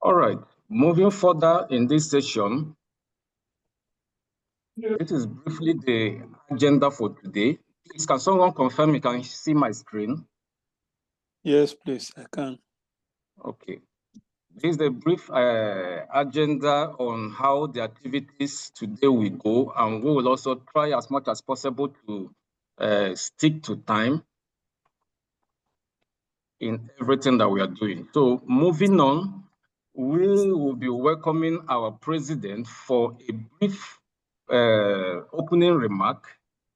All right, moving further in this session, it is briefly the agenda for today. Please, can someone confirm you can see my screen? Yes, please, I can. Okay. This is the brief agenda on how the activities today will go, and we will also try as much as possible to stick to time in everything that we are doing. So moving on, we will be welcoming our president for a brief opening remark.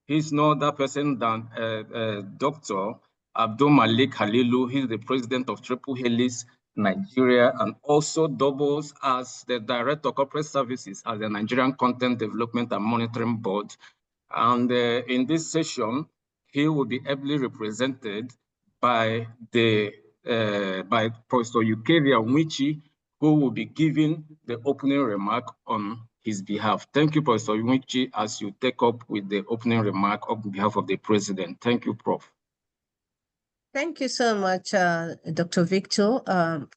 He's no other person than Dr. Abdul Malik Halilu. He's the president of Triple Helix Nigeria, and also doubles as the Director of Corporate Services at the Nigerian Content Development and Monitoring Board. And in this session, he will be ably represented by by Professor Eukaria Nwichi, who will be giving the opening remark on his behalf. Thank you, Professor Nwichi, as you take up with the opening remark on behalf of the president. Thank you, Prof. Thank you so much, Dr. Victor.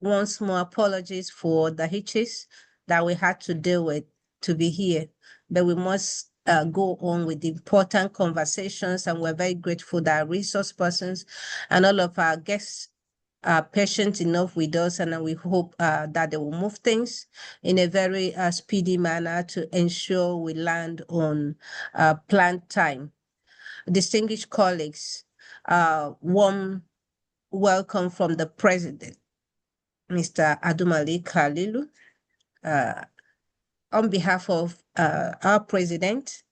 Once more, apologies for the hitches that we had to deal with to be here, but we must go on with the important conversations, and we're very grateful that our resource persons and all of our guests are patient enough with us, and we hope that they will move things in a very speedy manner to ensure we land on planned time. Distinguished colleagues, warm welcome from the President, Mr. Adumale Kalilu. On behalf of our President,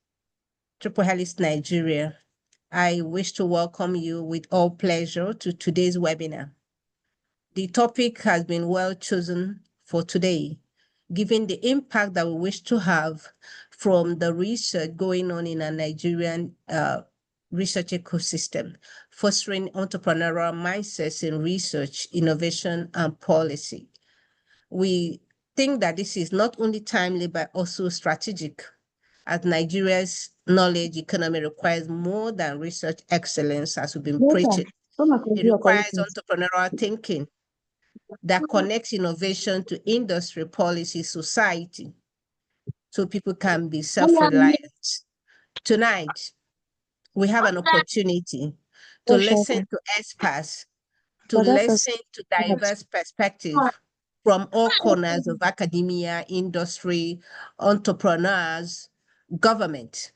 Triple Helix Nigeria, I wish to welcome you with all pleasure to today's webinar. The topic has been well chosen for today, given the impact that we wish to have from the research going on in a Nigerian research ecosystem, fostering entrepreneurial mindsets in research, innovation, and policy. We think that this is not only timely, but also strategic, as Nigeria's knowledge economy requires more than research excellence, as we've been preaching. It requires entrepreneurial thinking that connects innovation to industry, policy, society, so people can be self-reliant. Tonight, we have an opportunity to listen to experts, to listen to diverse perspectives from all corners of academia, industry, entrepreneurs, government.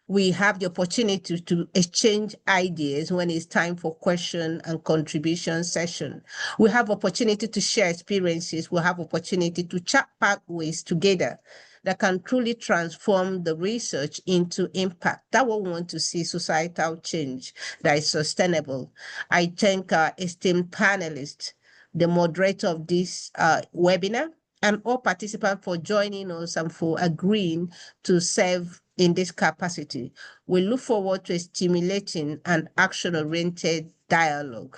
We have the opportunity to exchange ideas when it's time for question and contribution session. We have opportunity to share experiences. We have opportunity to chart pathways together that can truly transform the research into impact. That's what we want to see, societal change that is sustainable. I thank our esteemed panelists, the moderator of this webinar, and all participants for joining us and for agreeing to serve in this capacity. We look forward to a stimulating and action-oriented dialogue.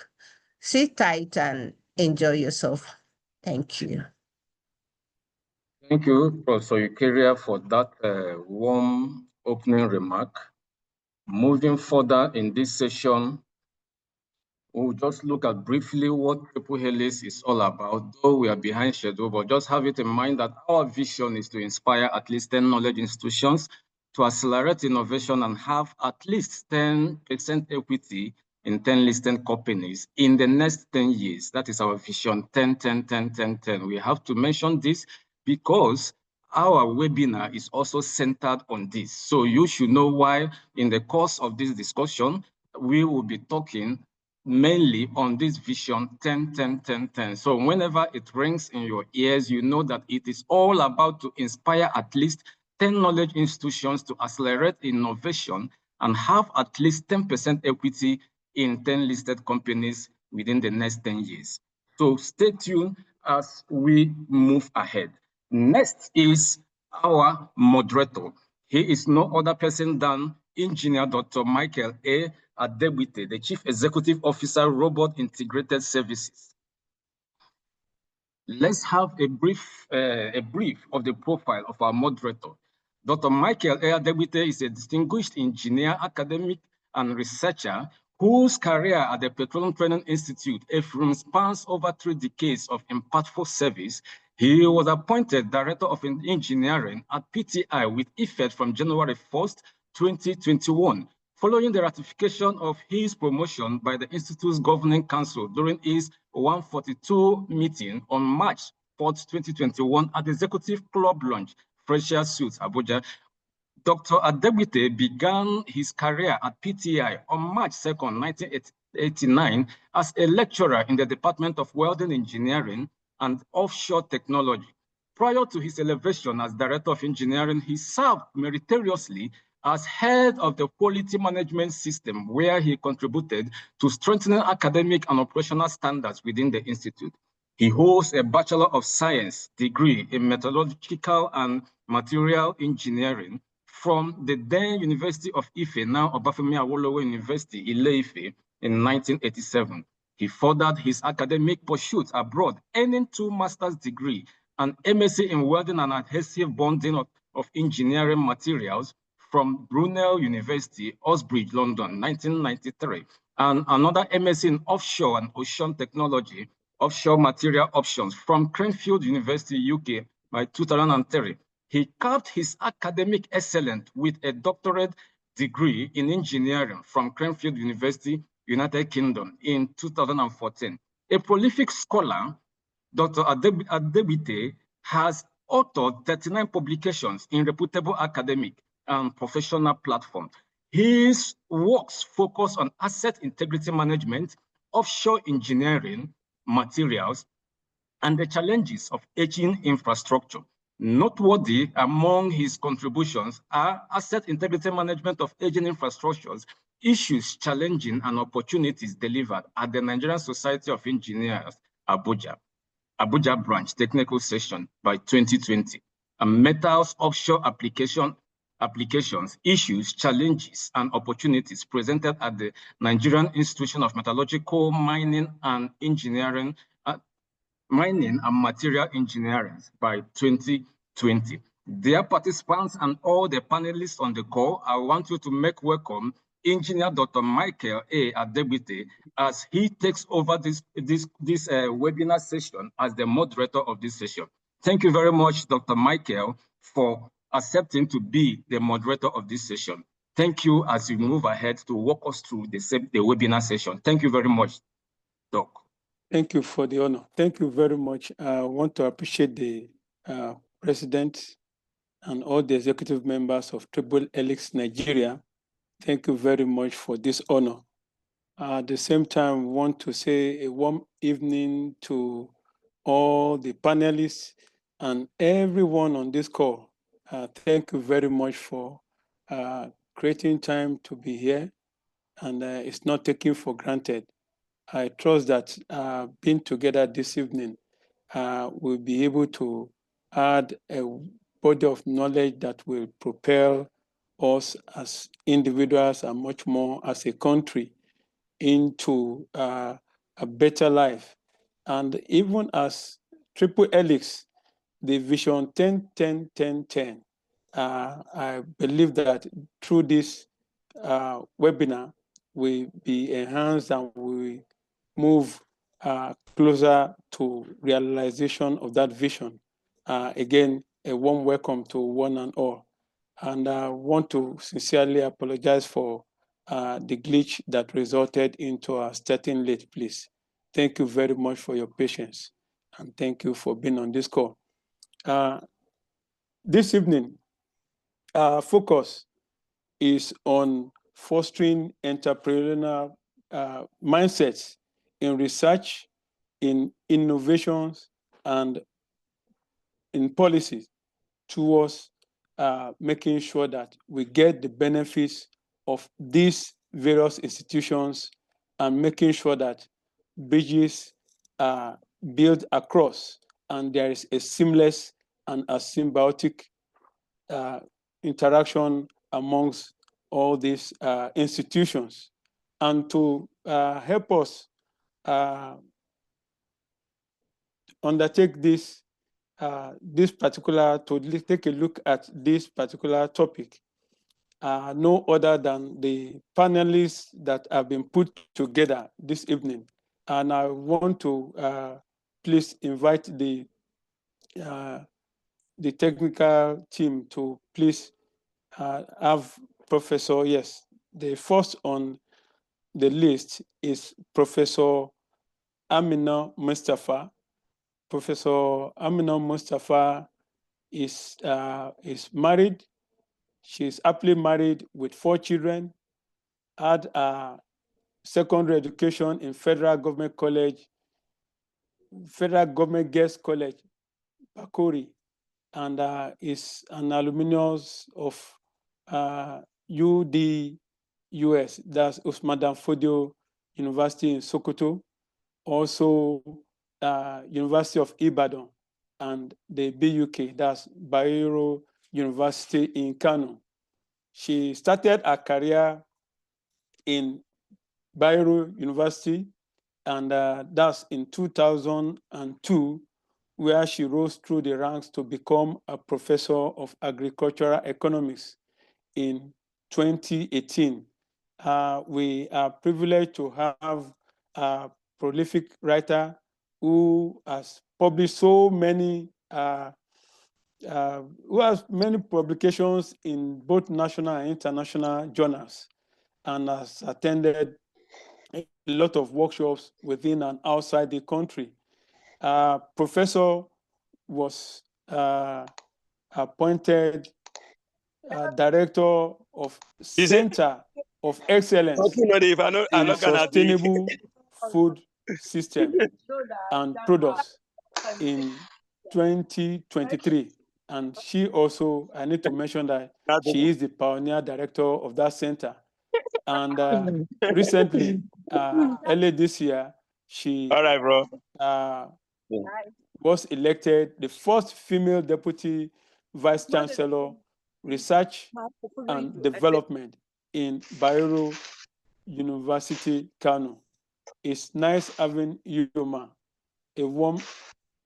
Sit tight and enjoy yourself. Thank you. Thank you, Professor Eukaria, for that warm opening remark. Moving further in this session, we'll just look at briefly what Triple Helix is all about, though we are behind schedule, but just have it in mind that our vision is to inspire at least 10 knowledge institutions to accelerate innovation and have at least 10% equity in 10 listed companies in the next 10 years. That is our vision, 10, 10, 10, 10, 10. We have to mention this because our webinar is also centered on this. So you should know why in the course of this discussion, we will be talking mainly on this vision 10, 10, 10, 10. So whenever it rings in your ears, you know that it is all about to inspire at least 10 knowledge institutions to accelerate innovation and have at least 10% equity in 10 listed companies within the next 10 years. So stay tuned as we move ahead. Next is our moderator. He is no other person than Engineer Dr. Michael A. Adebite, the Chief Executive Officer, Robot Integrated Services. Let's have a brief of the profile of our moderator. Dr. Michael A. Adebite is a distinguished engineer, academic, and researcher whose career at the Petroleum Training Institute, EFRIM, spans over 3 decades of impactful service. He was appointed Director of Engineering at PTI with effect from January 1st, 2021, following the ratification of his promotion by the Institute's Governing Council during his 142 meeting on March 4th, 2021 at the Executive Club Lounge, Freshers Suites, Abuja. Dr. Adebite began his career at PTI on March 2nd, 1989 as a lecturer in the Department of Welding Engineering and Offshore Technology. Prior to his elevation as Director of Engineering, he served meritoriously as head of the Quality Management System, where he contributed to strengthening academic and operational standards within the Institute. He holds a Bachelor of Science degree in Metallurgical and Material Engineering from the then University of Ife, now Obafemi Awolowo University, Ile-Ife, in 1987. He furthered his academic pursuits abroad, earning 2 master's degrees, an MSc in Welding and Adhesive Bonding of Engineering Materials from Brunel University, Uxbridge, London, 1993, and another MSc in Offshore and Ocean Technology, Offshore Material Options from Cranfield University, UK, by 2003. He capped his academic excellence with a doctorate degree in engineering from Cranfield University, United Kingdom in 2014. A prolific scholar, Dr. Adebite has authored 39 publications in reputable academic and professional platforms. His works focus on asset integrity management, offshore engineering, materials, and the challenges of aging infrastructure. Noteworthy among his contributions are asset integrity management of aging infrastructures, issues challenging and opportunities delivered at the Nigerian Society of Engineers, Abuja branch technical session by 2020, and metals offshore applications, issues, challenges, and opportunities presented at the Nigerian Institution of Metallurgical Mining and Engineering, Mining and Material Engineering by 2020. Dear participants and all the panelists on the call, I want you to make welcome Engineer Dr. Michael A. Adebite as he takes over this webinar session as the moderator of this session. Thank you very much, Dr. Michael, for accepting to be the moderator of this session. Thank you as you move ahead to walk us through the webinar session. Thank you very much, Doc. Thank you for the honor. Thank you very much. I want to appreciate the president and all the executive members of Triple Helix Nigeria. Thank you very much for this honor. At the same time, I want to say a warm evening to all the panelists and everyone on this call. Thank you very much for creating time to be here, and it's not taken for granted. I trust that being together this evening, we'll be able to add a body of knowledge that will propel us as individuals and much more as a country into a better life. And even as Triple Helix, the Vision 10-10-10-10, I believe that through this webinar, will be enhanced and will move closer to realization of that vision. Again, a warm welcome to one and all. And I want to sincerely apologize for the glitch that resulted into our starting late, please. Thank you very much for your patience, and thank you for being on this call. This evening, our focus is on fostering entrepreneurial mindsets in research, in innovations, and in policies towards making sure that we get the benefits of these various institutions and making sure that bridges are built across and there is a seamless and a symbiotic interaction amongst all these institutions. And to help us undertake this particular, to take a look at this particular topic, are no other than the panelists that have been put together this evening. And I want to please invite the technical team to please have Professor, yes, the first on the list is Professor Amina Mustafa. Professor Amina Mustafa is married. She's happily married with 4 children, had a secondary education in Federal Government Girls College, Bakori, and is an alumnus of UDUS, that's Usman Dan Fodio University in Sokoto, also University of Ibadan, and the BUK, that's Bayero University in Kano. She started her career in Bayero University, and that's in 2002, where she rose through the ranks to become a professor of agricultural economics in 2018. We are privileged to have a prolific writer who has published so many, who has many publications in both national and international journals, and has attended a lot of workshops within and outside the country. Professor was appointed Director of Center of Excellence in Sustainable Food System and Products in 2023. And she also, I need to mention that she is the pioneer director of that center. And recently, early this year, she was elected the first female deputy vice chancellor, research and development in Bayero University, Kano. It's nice having you, ma. A warm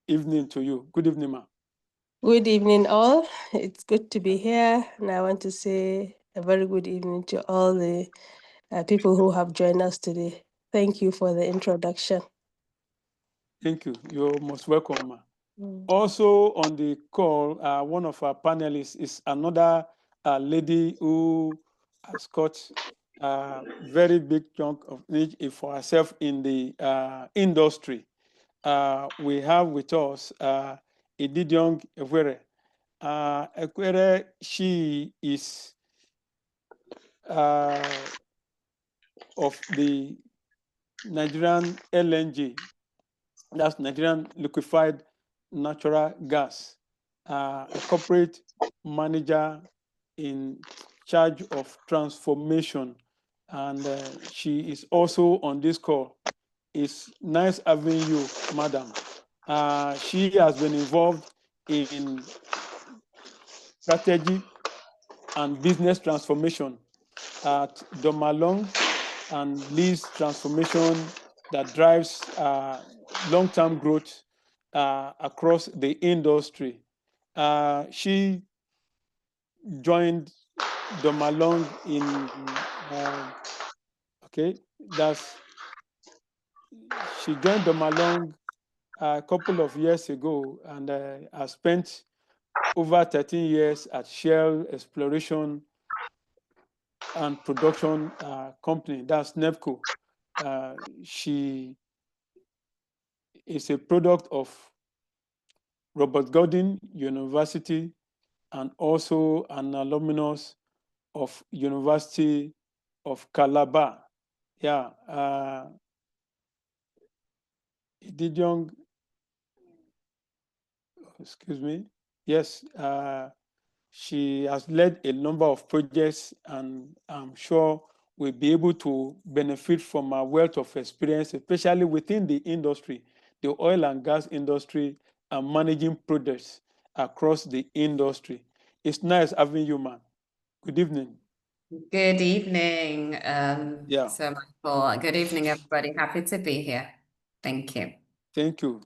evening to you. Good evening, ma. Good evening, all. It's good to be here, and I want to say a very good evening to all the people who have joined us today. Thank you for the introduction. Thank you. You're most welcome, ma. Also on the call, one of our panelists is another lady who has got a very big chunk of niche for herself in the industry. We have with us Ididiong Ekwere. Ekwere, she is of the Nigerian LNG, that's Nigerian Liquefied Natural Gas, a corporate manager in charge of transformation. And she is also on this call. It's nice having you, madam. She has been involved in strategy and business transformation at Domalong and leads transformation that drives long-term growth across the industry. She joined Domalong in, she joined Domalong a couple of years ago, and has spent over 13 years at Shell Exploration and Production Company, that's NEPCO. She is a product of Robert Gordon University and also an alumnus of University of Calabar. Yeah, Ididiong, excuse me. Yes, she has led a number of projects, and I'm sure we'll be able to benefit from her wealth of experience, especially within the industry, the oil and gas industry, and managing projects across the industry. It's nice having you, man. Good evening. Good evening, Sir Michael. Good evening, everybody. Happy to be here. Thank you. Thank you.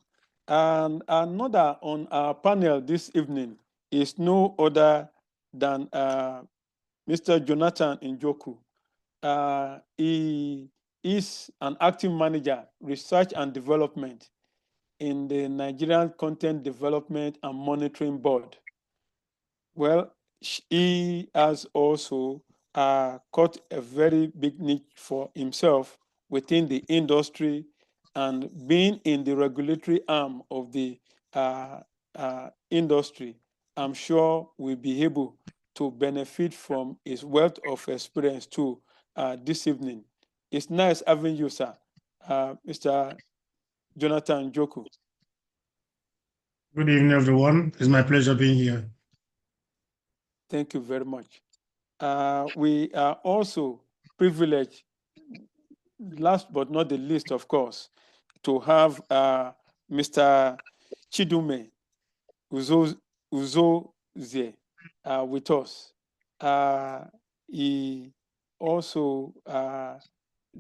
And another on our panel this evening is no other than Mr. Jonathan Njoku. He is an acting manager, research and development in the Nigerian Content Development and Monitoring Board. Well, he has also caught a very big niche for himself within the industry, and being in the regulatory arm of the industry, I'm sure we'll be able to benefit from his wealth of experience too this evening. It's nice having you, sir, Mr. Jonathan Njoku. Good evening, everyone. It's my pleasure being here. Thank you very much. We are also privileged, last but not the least, of course, to have Mr. Chidume Uzozie with us. He also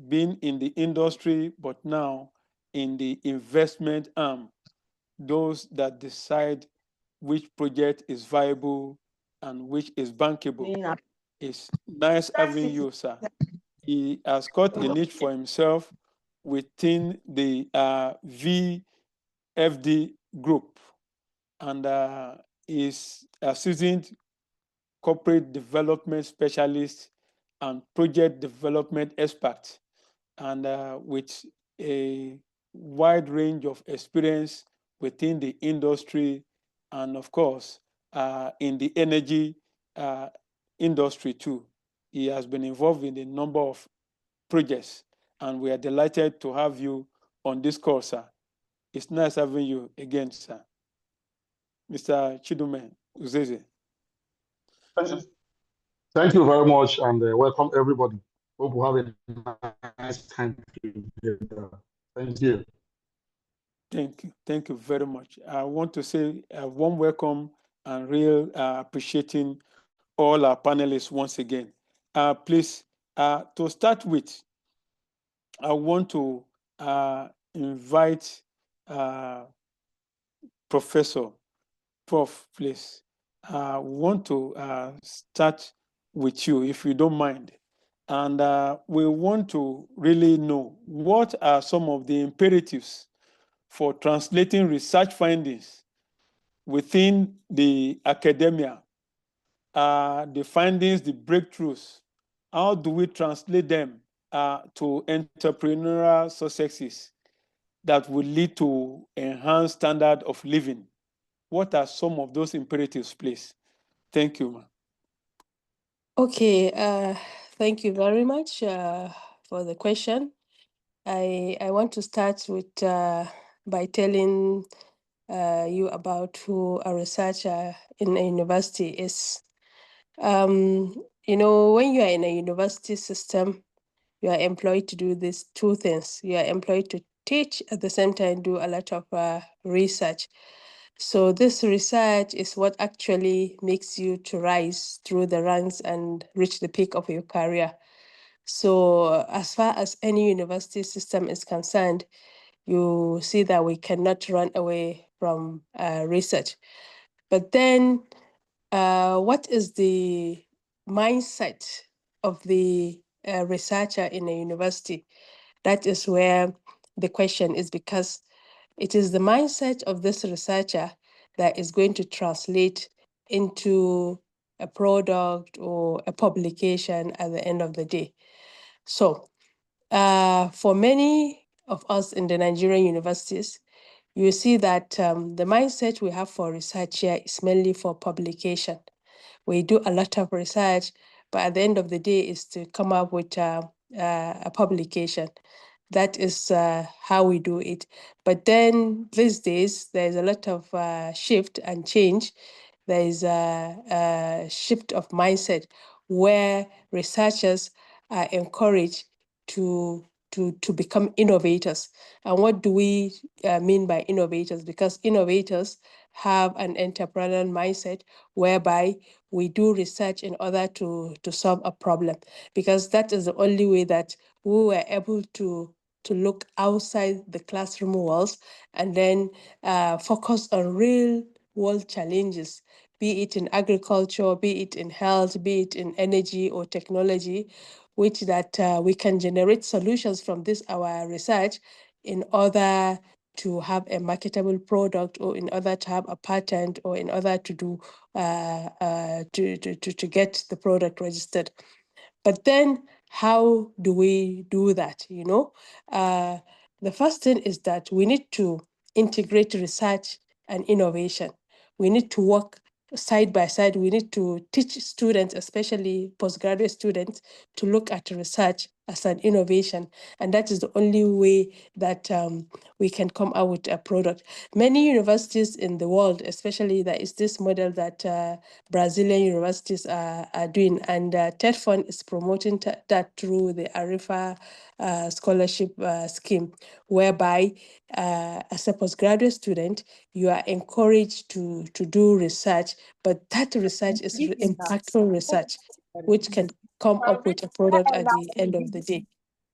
been in the industry, but now in the investment arm, those that decide which project is viable and which is bankable. It's nice having you, sir. He has got a niche for himself within the VFD group, and is a seasoned corporate development specialist and project development expert, and with a wide range of experience within the industry, and of course, in the energy industry too. He has been involved in a number of projects, and we are delighted to have you on this call, sir. It's nice having you again, sir. Mr. Chidume Uzeze. Thank you very much, and welcome everybody. Hope we have a nice time together. Thank you. Thank you. Thank you very much. I want to say a warm welcome and real appreciating all our panelists once again. Please, to start with, I want to invite Prof, please. We want to start with you, if you don't mind. And we want to really know what are some of the imperatives for translating research findings within the academia, the findings, the breakthroughs. How do we translate them to entrepreneurial successes that will lead to enhanced standard of living? What are some of those imperatives, please? Thank you, ma'am. Okay, thank you very much for the question. I want to start with by telling you about who a researcher in a university is. You know, when you are in a university system, you are employed to do these two things. You are employed to teach, at the same time do a lot of research. So this research is what actually makes you to rise through the ranks and reach the peak of your career. So as far as any university system is concerned, you see that we cannot run away from research. But then what is the mindset of the researcher in a university? That is where the question is, because it is the mindset of this researcher that is going to translate into a product or a publication at the end of the day. So for many of us in the Nigerian universities, you see that the mindset we have for research here is mainly for publication. We do a lot of research, but at the end of the day is to come up with a publication. That is how we do it. But then these days, there's a lot of shift and change. There is a shift of mindset where researchers are encouraged to become innovators. And what do we mean by innovators? Because innovators have an entrepreneurial mindset whereby we do research in order to solve a problem, because that is the only way that we were able to look outside the classroom walls and then focus on real world challenges be it in agriculture, be it in health, be it in energy or technology, which that we can generate solutions from this our research in order to have a marketable product, or in order to have a patent, or in order to do to get the product registered. But then how do we do that? The first thing is that we need to integrate research and innovation. We need to work side by side. We need to teach students, especially postgraduate students, to look at research as an innovation. And that is the only way that we can come out with a product. Many universities in the world, especially there is this model that Brazilian universities are doing, and TED Fund is promoting that through the ARIFA scholarship scheme, whereby as a postgraduate student, you are encouraged to do research, but that research is impactful research, which can come up with a product at the end of the day.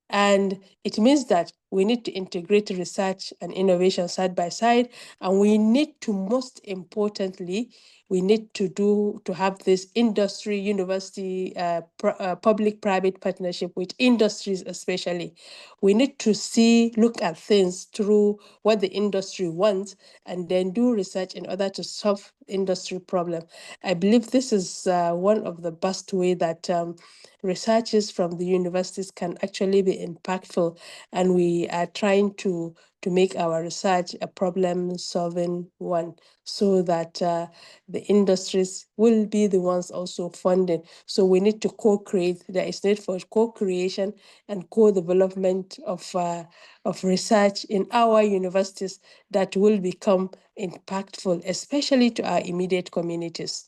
And it means that we need to integrate research and innovation side by side, and we need to, most importantly, we need to have this industry university public-private partnership with industries especially. We need to look at things through what the industry wants, and then do research in order to solve industry problem. I believe this is one of the best way that researchers from the universities can actually be impactful, and we are trying to make our research a problem-solving one, so that the industries will be the ones also funding. So we need to co-create. There is need for co-creation and co-development of research in our universities that will become impactful, especially to our immediate communities.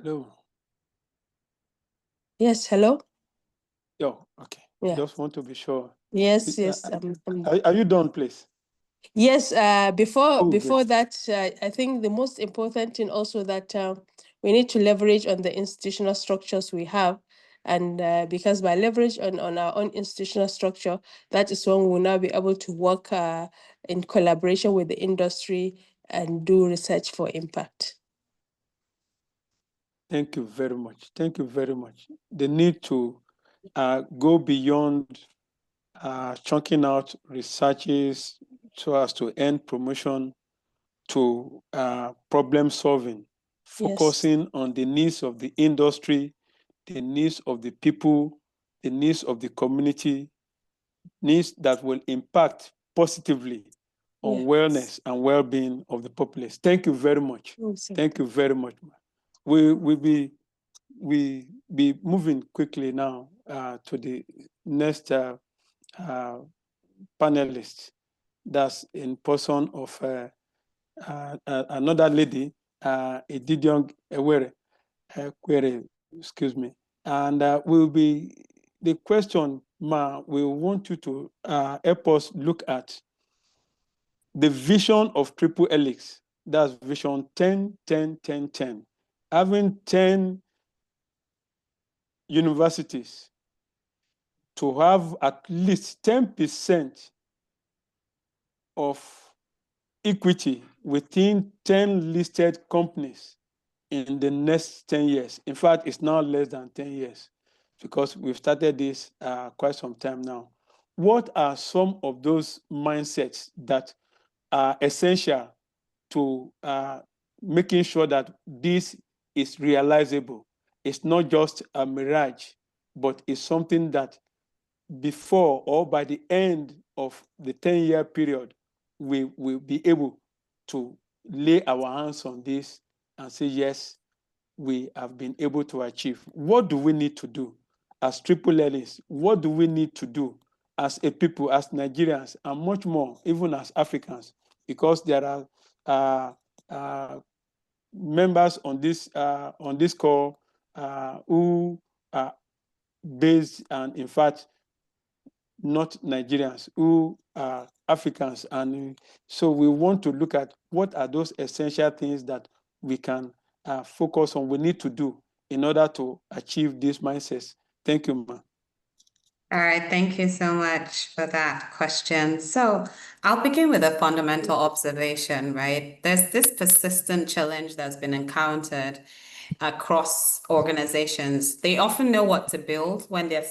Hello. Yes, hello? Yeah, okay. Yeah. Just want to be sure. Yes, yes. Are you done, please? Yes, before great. that, I think the most important thing also that we need to leverage on the institutional structures we have. And because by leverage on our own institutional structure, that is when we'll now be able to work in collaboration with the industry and do research for impact. Thank you very much. Thank you very much. The need to go beyond chunking out researches so as to end promotion to problem solving, focusing on the needs of the industry, the needs of the people, the needs of the community, needs that will impact positively on wellness and well-being of the populace. Thank you very much. Thank you very much. We'll be moving quickly now to the next panelist. That's in person of another lady, Edidion Ewere, excuse me. And the question, Ma, we want you to help us look at the vision of Triple Helix. That's vision 10, 10, 10, 10. Having 10 universities to have at least 10% of equity within 10 listed companies in the next 10 years. In fact, it's now less than 10 years because we've started this quite some time now. What are some of those mindsets that are essential to making sure that this is realizable? It's not just a mirage, but it's something that before or by the end of the 10-year period, we will be able to lay our hands on this and say, yes, we have been able to achieve. What do we need to do as Triple Helix? What do we need to do as a people, as Nigerians, and much more, even as Africans? Because there are members on this call who are based and, in fact, not Nigerians, who are Africans. And so we want to look at what are those essential things that we can focus on, we need to do in order to achieve these mindsets Thank you, Ma. All right, thank you so much for that question. So I'll begin with a fundamental observation, right? There's this persistent challenge that's been encountered across organizations. They often know what to build when they're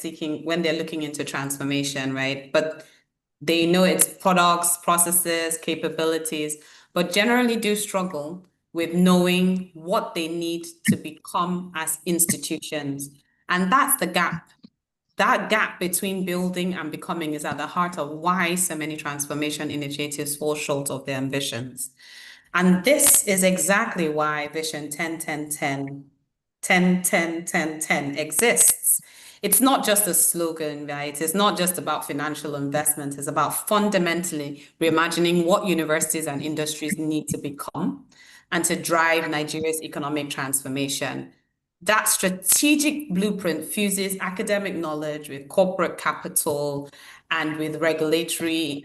looking into transformation, right? But they know its products, processes, capabilities, but generally do struggle with knowing what they need to become as institutions. And that's the gap. That gap between building and becoming is at the heart of why so many transformation initiatives fall short of their ambitions. And this is exactly why Vision 10-10-10 exists. It's not just a slogan, right? It's not just about financial investment. It's about fundamentally reimagining what universities and industries need to become and to drive Nigeria's economic transformation. That strategic blueprint fuses academic knowledge with corporate capital and with regulatory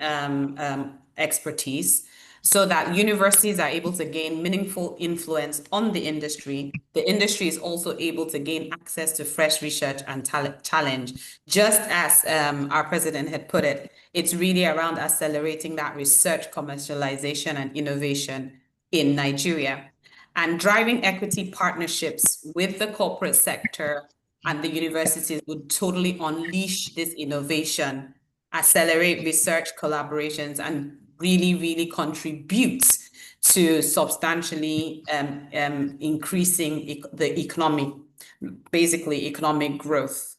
expertise, so that universities are able to gain meaningful influence on the industry. The industry is also able to gain access to fresh research and challenge. Just as our president had put it, it's really around accelerating that research, commercialization, and innovation in Nigeria, and driving equity partnerships with the corporate sector and the universities would totally unleash this innovation, accelerate research collaborations, and really contributes to substantially increasing the economic growth.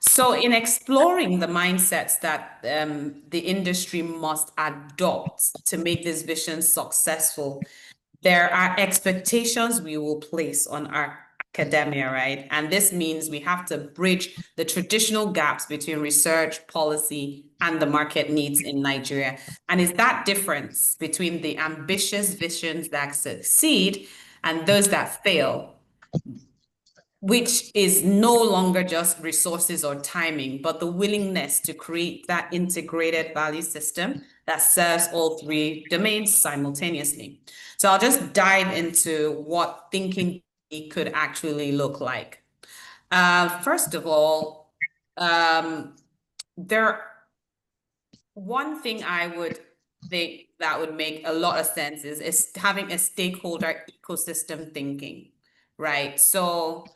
So in exploring the mindsets that the industry must adopt to make this vision successful, there are expectations we will place on our academia, right? And this means we have to bridge the traditional gaps between research, policy, and the market needs in Nigeria. And it's that difference between the ambitious visions that succeed and those that fail, which is no longer just resources or timing, but the willingness to create that integrated value system that serves all three domains simultaneously. So I'll just dive into what thinking could actually look like. First of all, one thing I would think that would make a lot of sense is having a stakeholder ecosystem thinking, right? So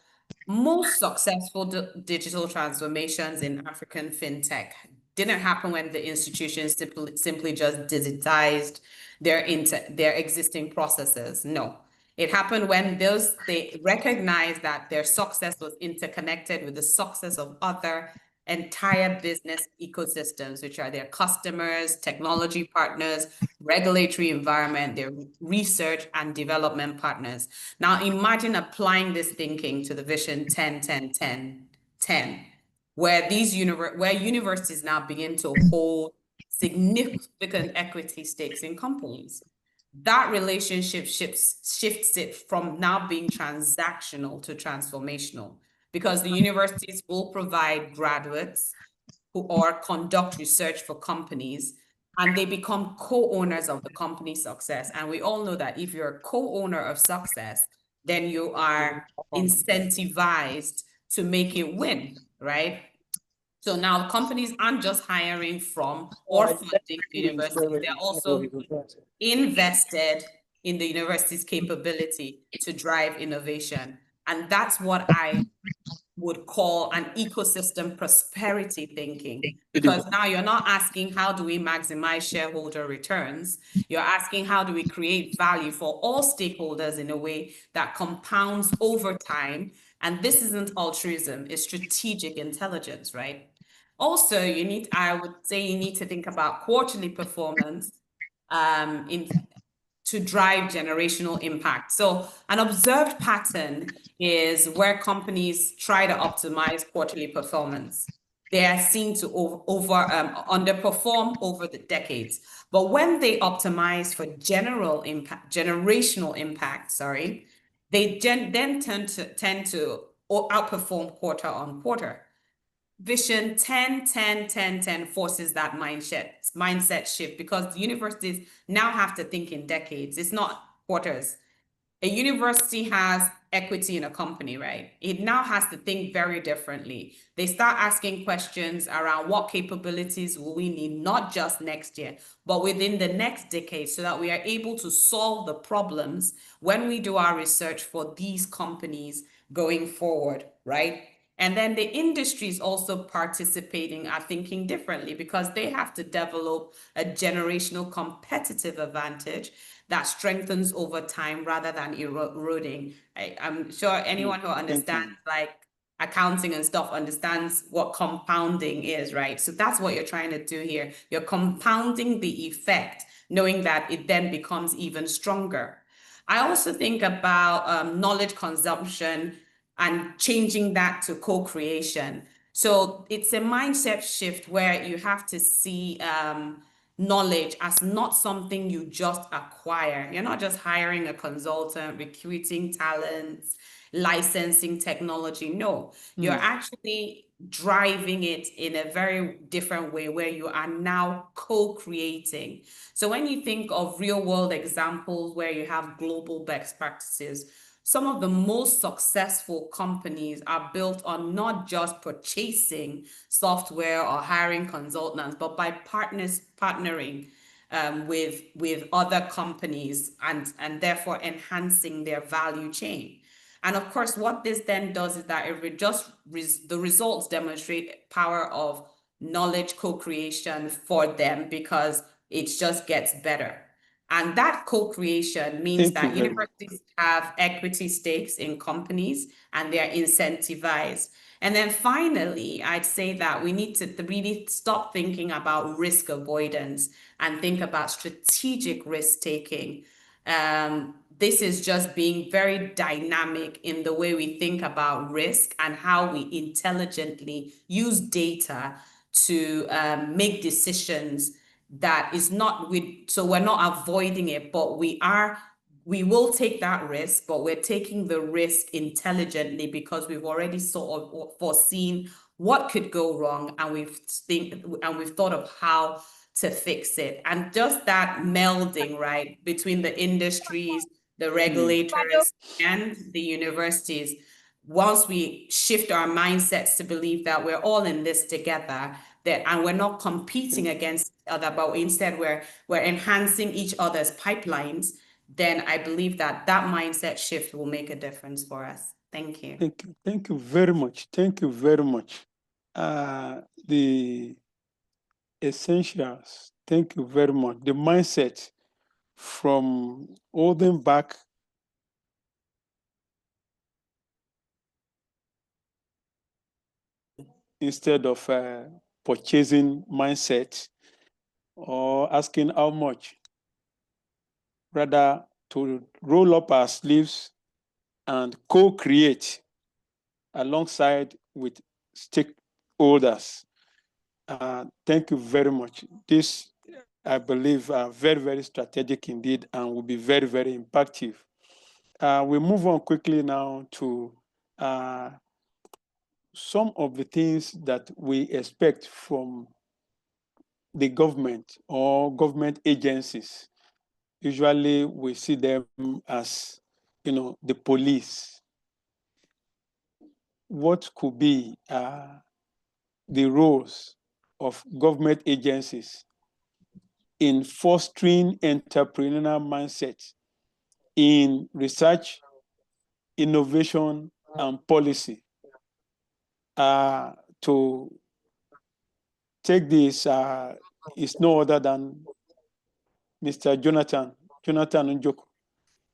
most successful digital transformations in African fintech didn't happen when the institutions simply just digitized their existing processes. No, it happened when they recognized that their success was interconnected with the success of other entire business ecosystems, which are their customers, technology partners, regulatory environment, their research and development partners. Now imagine applying this thinking to the Vision 10-10-10-10, where universities now begin to hold significant equity stakes in companies. That relationship shifts it from now being transactional to transformational, because the universities will provide graduates or conduct research for companies, and they become co-owners of the company's success. And we all know that if you're a co-owner of success, then you are incentivized to make it win, right? So now companies aren't just hiring from or funding the universities, they're also invested in the university's capability to drive innovation. And that's what I would call an ecosystem prosperity thinking, because now you're not asking how do we maximize shareholder returns, you're asking how do we create value for all stakeholders in a way that compounds over time. And this isn't altruism, it's strategic intelligence, right? Also, I would say you need to think about quarterly performance to drive generational impact. So an observed pattern is where companies try to optimize quarterly performance. They are seen to underperform over the decades. But when they optimize for generational impact, they then tend to outperform quarter on quarter. Vision 10-10-10-10 forces that mindset shift, because the universities now have to think in decades. It's not quarters. a university has equity in a company, right? It now has to think very differently. They start asking questions around what capabilities will we need, not just next year, but within the next decade, so that we are able to solve the problems when we do our research for these companies going forward, right? And then the industries also participating are thinking differently because they have to develop a generational competitive advantage that strengthens over time rather than eroding. I'm sure anyone who understands like accounting and stuff understands what compounding is, right? So that's what you're trying to do here. You're compounding the effect, knowing that it then becomes even stronger. I also think about knowledge consumption and changing that to co-creation. So it's a mindset shift where you have to see knowledge as not something you just acquire. You're not just hiring a consultant, recruiting talents, licensing technology. No, you're actually driving it in a very different way where you are now co-creating. So when you think of real world examples where you have global best practices, some of the most successful companies are built on not just purchasing software or hiring consultants, but by partnering with other companies and therefore enhancing their value chain. And of course, what this then does is that the results demonstrate power of knowledge co-creation for them because it just gets better. And that co-creation means that universities have equity stakes in companies and they're incentivized. And then finally, I'd say that we need to really stop thinking about risk avoidance and think about strategic risk taking. This is just being very dynamic in the way we think about risk and how we intelligently use data to make decisions that is not so we're not avoiding it, but we will take that risk, but we're taking the risk intelligently because we've already sort of foreseen what could go wrong and we've thought of how to fix it. And just that melding, right, between the industries, the regulators, and the universities, once we shift our mindsets to believe that we're all in this together, and we're not competing against each other, but instead we're enhancing each other's pipelines, then I believe that mindset shift will make a difference for us. Thank you. Thank you. Thank you very much. Thank you very much. The essentials. Thank you very much. The mindset from holding back instead of purchasing mindset or asking how much, rather to roll up our sleeves and co-create alongside with stakeholders. Thank you very much. This, I believe, are very, very strategic indeed and will be very, very impactful. We move on quickly now to some of the things that we expect from the government or government agencies. Usually we see them as, the police. What could be the roles of government agencies in fostering entrepreneurial mindset in research, innovation, and policy? To take this is no other than Mr. Jonathan Njoku.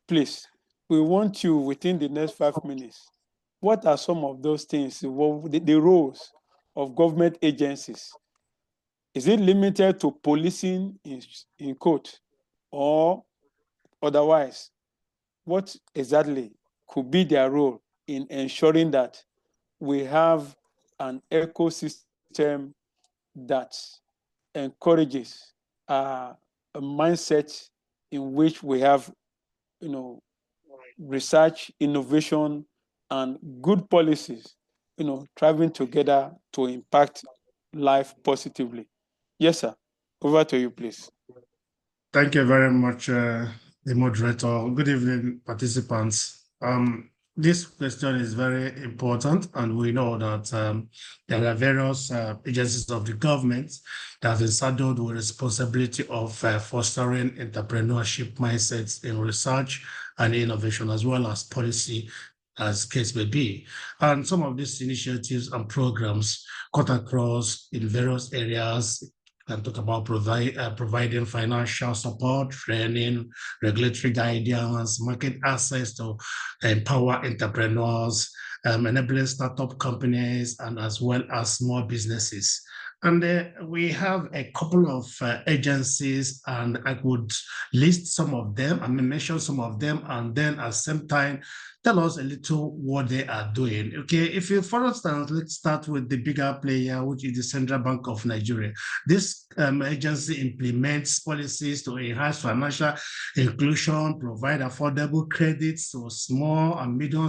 Please, we want you within the next 5 minutes. What are some of those things, the roles of government agencies? Is it limited to policing in quote, or otherwise? What exactly could be their role in ensuring that we have an ecosystem that encourages a mindset in which we have, research, innovation, and good policies, thriving together to impact life positively? Yes, sir. Over to you, please. Thank you very much, the moderator. Good evening, participants. This question is very important, and we know that there are various agencies of the government that is saddled with responsibility of fostering entrepreneurship mindsets in research and innovation, as well as policy, as case may be. And some of these initiatives and programs cut across in various areas and talk about providing financial support, training, regulatory guidance, market access to empower entrepreneurs, enabling startup companies, and as well as small businesses. And we have a couple of agencies, and I would list some of them, mention some of them, and then at the same time, tell us a little what they are doing. Okay, if you, for instance, let's start with the bigger player, which is the Central Bank of Nigeria. This agency implements policies to enhance financial inclusion, provide affordable credits to small and medium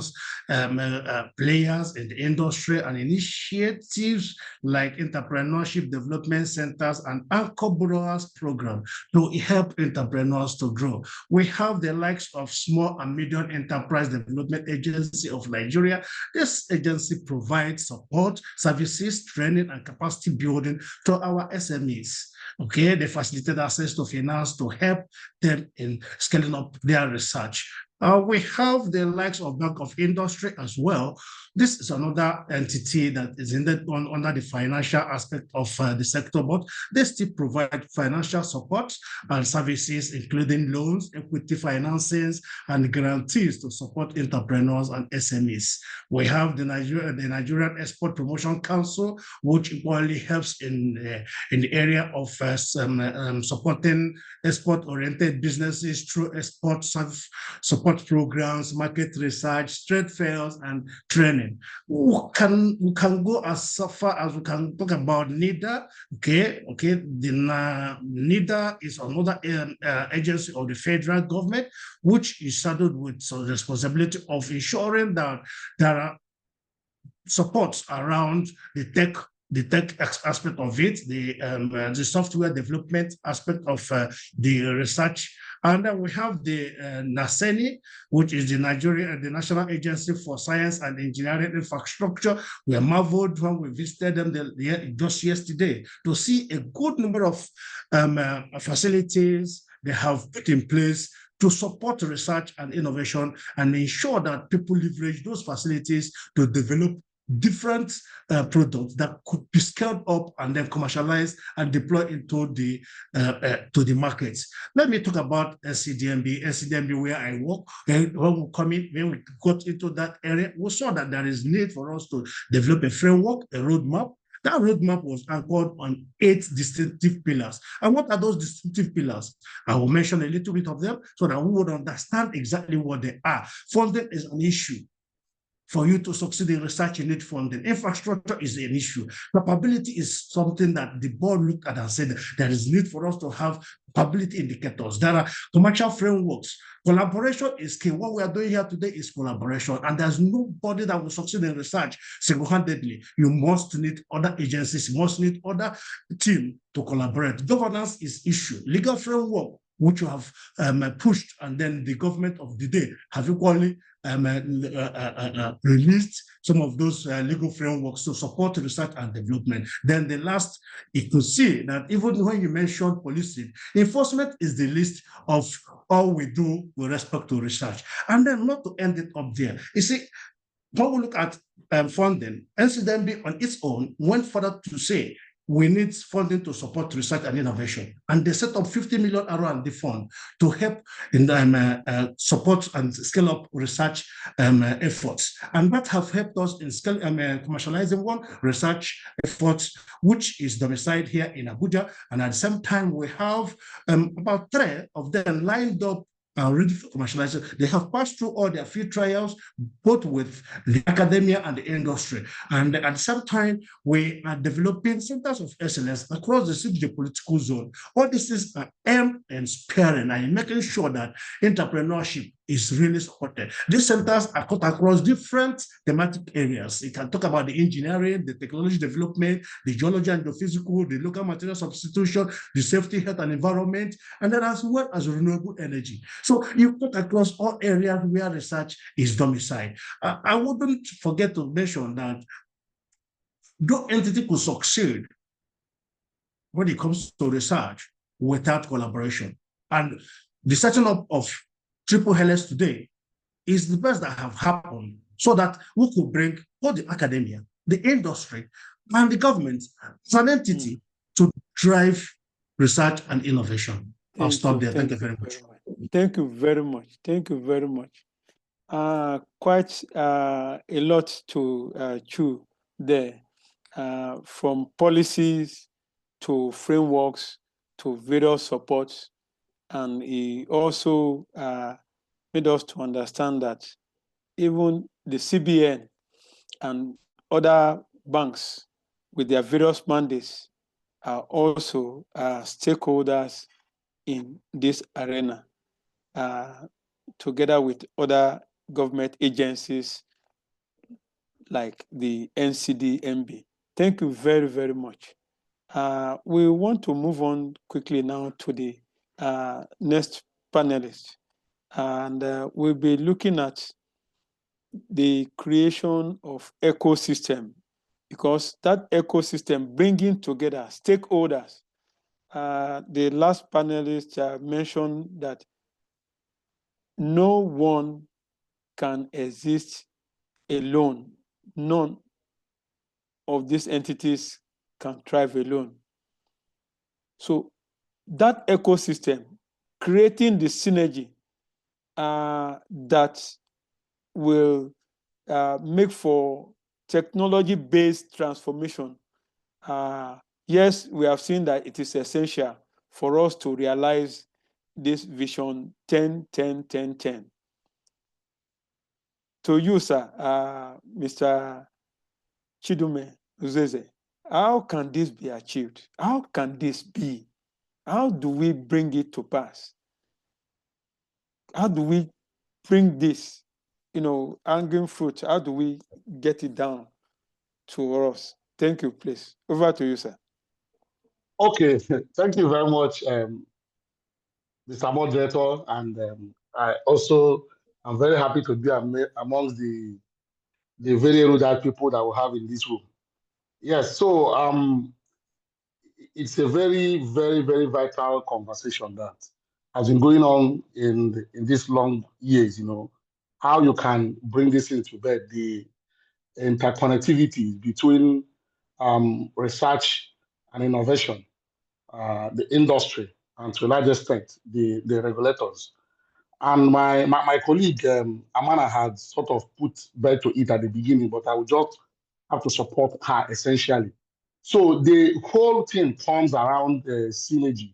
players in the industry, and initiatives like entrepreneurship development centers and anchor borrowers program to help entrepreneurs to grow. We have the likes of Small and Medium Enterprise Development Agency of Nigeria. This agency provides support, services, training, and capacity building to our SMEs. Okay, they facilitate access to finance to help them in scaling up their research. We have the likes of Bank of Industry as well. This is another entity that is under the financial aspect of the sector, but they still provide financial support and services, including loans, equity financings, and guarantees to support entrepreneurs and SMEs. We have the Nigerian Export Promotion Council, which equally helps in the area of supporting export-oriented businesses through export support programs, market research, trade fairs, and training. We can go as far as we can talk about NIDA. Okay. The NIDA is another agency of the federal government, which is saddled with the responsibility of ensuring that there are supports around the tech aspect of it, the software development aspect of the research. And then we have the NASENI, which is the National Agency for Science and Engineering Infrastructure. We are marveled when we visited them just yesterday to see a good number of facilities they have put in place to support research and innovation and ensure that people leverage those facilities to develop different products that could be scaled up and then commercialized and deployed into the markets. Let me talk about SCDMB, where I work. When we got into that area, we saw that there is need for us to develop a framework, a roadmap. That roadmap was anchored on 8 distinctive pillars. And what are those distinctive pillars? I will mention a little bit of them so that we would understand exactly what they are. Funding is an issue. For you to succeed in research, you need funding. Infrastructure is an issue. Capability is something that the board looked at and said there is need for us to have capability indicators. There are commercial frameworks. Collaboration is key. What we are doing here today is collaboration, and there's nobody that will succeed in research single-handedly. You must need other agencies, you must need other teams to collaborate. Governance is issue. Legal framework, which you have pushed, and then the government of the day have equally released some of those legal frameworks to support research and development. Then the last, you could see that even when you mention policing, enforcement is the list of all we do with respect to research. And then not to end it up there. You see, when we look at funding, NCDMB on its own went further to say, we need funding to support research and innovation. And they set up 50 million around the fund to help in support and scale up research efforts. And that have helped us in commercializing one research efforts, which is domiciled here in Abuja. And at the same time, we have about 3 of them lined up and ready for commercialization. They have passed through all their field trials, both with the academia and the industry. And at the same time, we are developing centers of excellence across the political zone. All these things are aimed and sparing and making sure that entrepreneurship is really supported. These centers are cut across different thematic areas. It can talk about the engineering, the technology development, the geology and the physical, the local material substitution, the safety, health and environment, and then as well as renewable energy. So you cut across all areas where research is domiciled. I wouldn't forget to mention that no entity could succeed when it comes to research without collaboration. And the setting up of Triple Helix today is the best that have happened so that we could bring all the academia, the industry, and the government as an entity to drive research and innovation. I'll stop there. Thank you very much. Thank you very much. Thank you very much. Quite a lot to chew there, from policies to frameworks to various supports. And he also made us to understand that even the CBN and other banks with their various mandates are also stakeholders in this arena, together with other government agencies like the NCDMB. Thank you very, very much. We want to move on quickly now to the next panelist. And we'll be looking at the creation of ecosystem, because that ecosystem bringing together stakeholders. The last panelist mentioned that no one can exist alone. None of these entities can thrive alone. So that ecosystem, creating the synergy that will make for technology-based transformation. Yes, we have seen that it is essential for us to realize this vision 10-10-10-10. To you, sir, Mr. Chidume Uzeze, how can this be achieved? How can this be? How do we bring it to pass? How do we bring this, hanging fruit? How do we get it down to us? Thank you, please. Over to you, sir. Okay, thank you very much, Mr. Moderator, and I also am very happy to be amongst the very erudite people that we have in this room. Yes, so it's a very, very, very vital conversation that has been going on in these long years. How you can bring this into bed, the interconnectivity between research and innovation, the industry, and to a large extent, the regulators. And my colleague, Amana, had sort of put bed to it at the beginning, but I would just have to support her essentially. So the whole thing turns around synergy,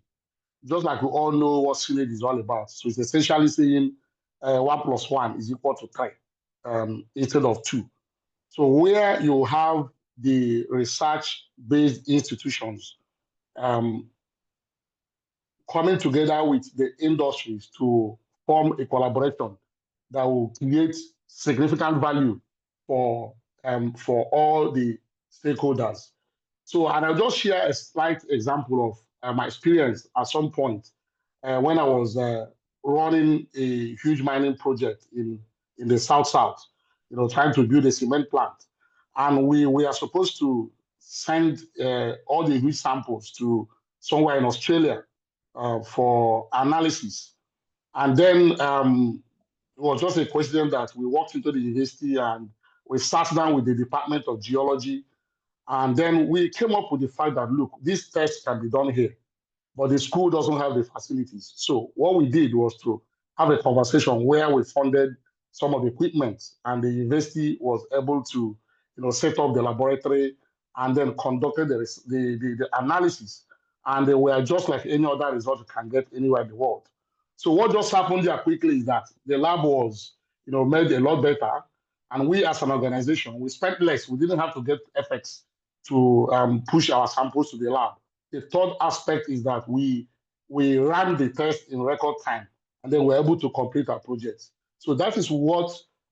just like we all know what synergy is all about. So it's essentially saying 1 + 1 is equal to 3 instead of 2. So where you have the research-based institutions coming together with the industries to form a collaboration that will create significant value for all the stakeholders. So, and I'll just share a slight example of my experience at some point when I was running a huge mining project in the South, trying to build a cement plant. And we are supposed to send all the huge samples to somewhere in Australia for analysis. And then it was just a question that we walked into the university and we sat down with the Department of Geology. And then we came up with the fact that, look, this test can be done here, but the school doesn't have the facilities. So what we did was to have a conversation where we funded some of the equipment, and the university was able to set up the laboratory and then conducted the analysis. And they were just like any other result you can get anywhere in the world. So what just happened there quickly is that the lab was made a lot better. And we as an organization, we spent less. We didn't have to get FX to push our samples to the lab. The third aspect is that we we ran the test in record time, and then we're able to complete our projects. So that is what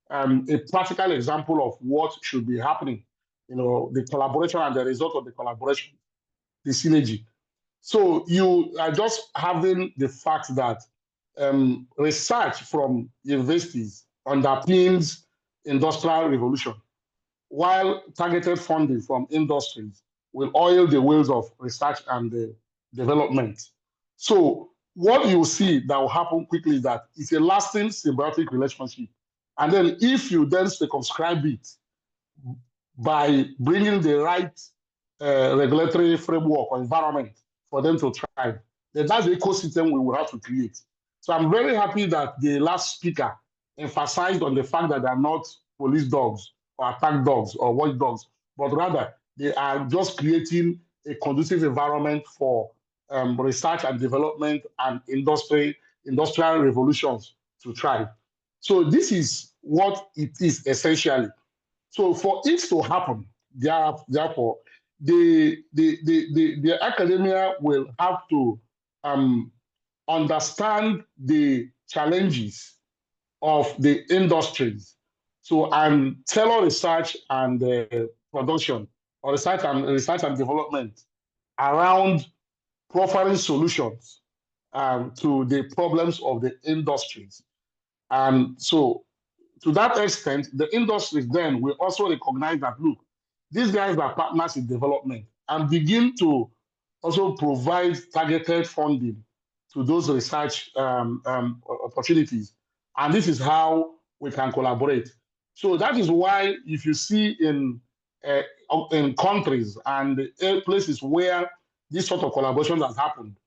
a practical example of what should be happening. The collaboration and the result of the collaboration, the synergy. So you are just having the fact that research from universities underpins industrial revolution, while targeted funding from industries will oil the wheels of research and development. So what you see that will happen quickly is that it's a lasting symbiotic relationship. And then if you then circumscribe it by bringing the right regulatory framework or environment for them to thrive, then that's the ecosystem we will have to create. So I'm very happy that the last speaker emphasized on the fact that they're not police dogs or attack dogs or watchdogs, but rather they are just creating a conducive environment for research and development and industrial revolutions to thrive. So this is what it is essentially. So for it to happen, therefore, the academia will have to understand the challenges of the industries. So tailor research and production, or research and development around providing solutions to the problems of the industries. And so to that extent, the industries then will also recognize that, look, these guys are partners in development, and begin to also provide targeted funding to those research opportunities. And this is how we can collaborate. So that is why if you see in countries and places where this sort of collaboration has happened,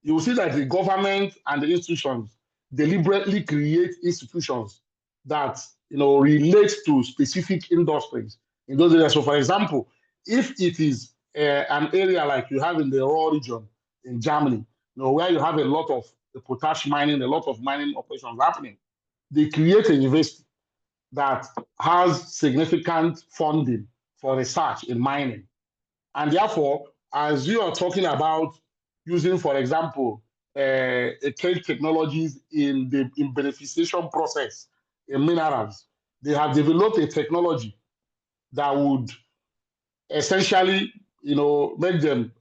you will see that the government and the institutions deliberately create institutions that relate to specific industries in those areas. So, for example, if it is an area like you have in the Ruhr region in Germany, where you have a lot of potash mining, a lot of mining operations happening, they create a university that has significant funding for research in mining. And therefore, as you are talking about using, for example, cake technologies in the beneficiation process in minerals, they have developed a technology that would essentially, make them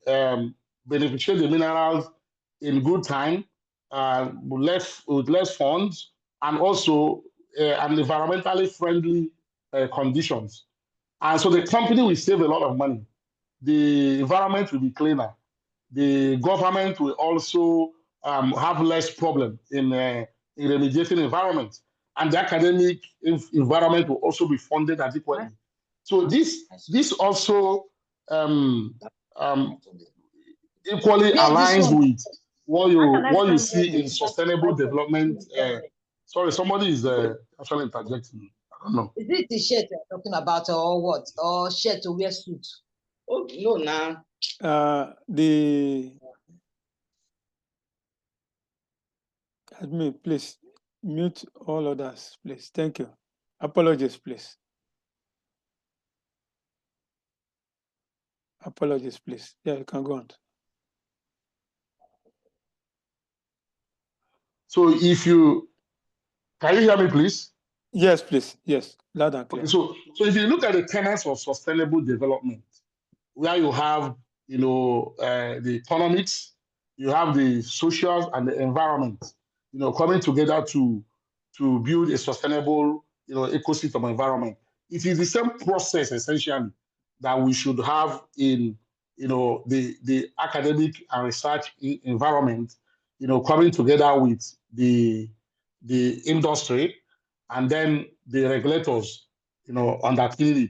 beneficiate the minerals in good time, with less funds, and also and environmentally friendly conditions. And so the company will save a lot of money. The environment will be cleaner. The government will also have less problem in remediating environment, and the academic environment will also be funded adequately. So this also equally aligns with what you see in sustainable development. Sorry, somebody is actually interjecting. I don't know. Is it the shirt you're talking about, or what? Or shirt to wear suit? Oh, no, now. Admin, please mute all others, please. Thank you. Apologies, please. Apologies, please. Yeah, you can go on. So can you hear me, please? Yes, please. Yes, loud and clear. Okay, so if you look at the tenets of sustainable development, where you have, the economics, you have the social and the environment, coming together to build a sustainable, ecosystem environment. It is the same process essentially that we should have in, the academic and research environment, coming together with the industry and then the regulators, underpinning it.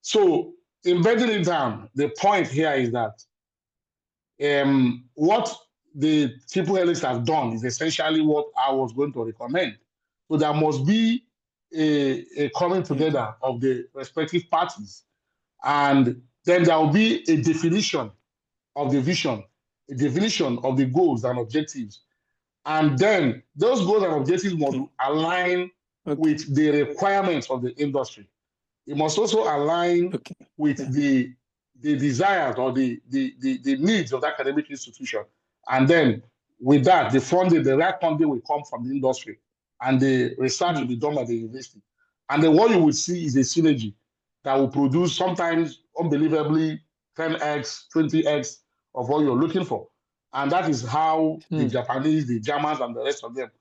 So embedding it down, the point here is that what the Triple Helix has done is essentially what I was going to recommend. So there must be a coming together of the respective parties, and then there will be a definition of the vision, a definition of the goals and objectives, and then those goals and objectives must align with the requirements of the industry. It must also align with the desires or the needs of the academic institution. And then with that, the funding, the right funding will come from the industry, and the research will be done by the university. And then what you will see is a synergy that will produce sometimes unbelievably 10x, 20x of what you're looking for. And that is how the Japanese, the Germans, and the rest of them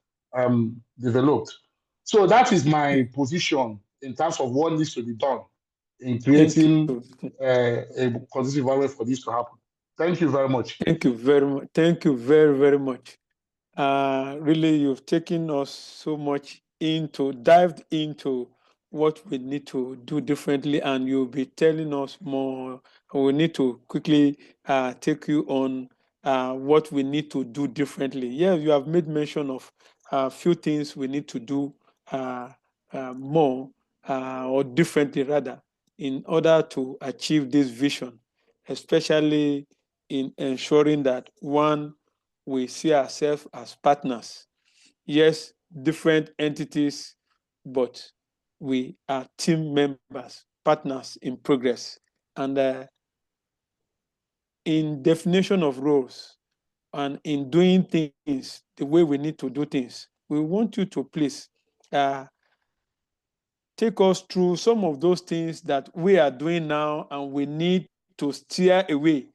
developed. So that is my position in terms of what needs to be done in creating a conducive environment for this to happen. Thank you very much. Thank you very much. Thank you very, very much. Really, you've taken us so much dived into what we need to do differently, and you'll be telling us more. We need to quickly take you on what we need to do differently. Yeah, you have made mention of a few things we need to do more or differently rather in order to achieve this vision, especially in ensuring that one, we see ourselves as partners. Yes, different entities, but we are team members, partners in progress. And in definition of roles and in doing things the way we need to do things, we want you to please take us through some of those things that we are doing now and we need to steer away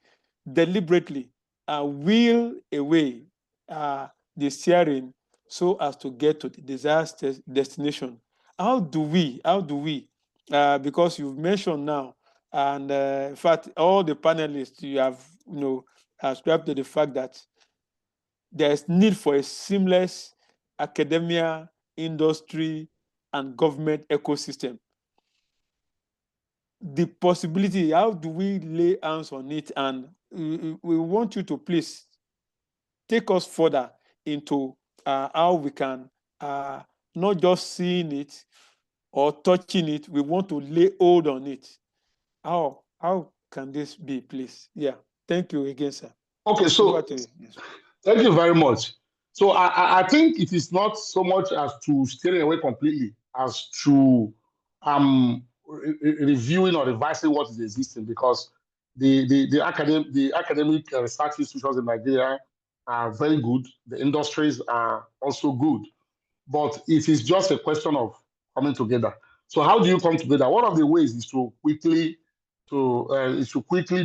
deliberately, wheel away the steering so as to get to the desired destination. How do we, because you've mentioned now, and in fact, all the panelists, you have, ascribed to the fact that there's need for a seamless academia, industry, and government ecosystem. The possibility, how do we lay hands on it? And we want you to please take us further into how we can not just seeing it or touching it, we want to lay hold on it. How can this be, please? Yeah, thank you again, sir. Okay, so thank you very much. So I think it is not so much as to steering away completely as to reviewing or revising what is existing, because the academic research institutions in Nigeria are very good. The industries are also good, but it is just a question of coming together. So how do you come together? One of the ways is to quickly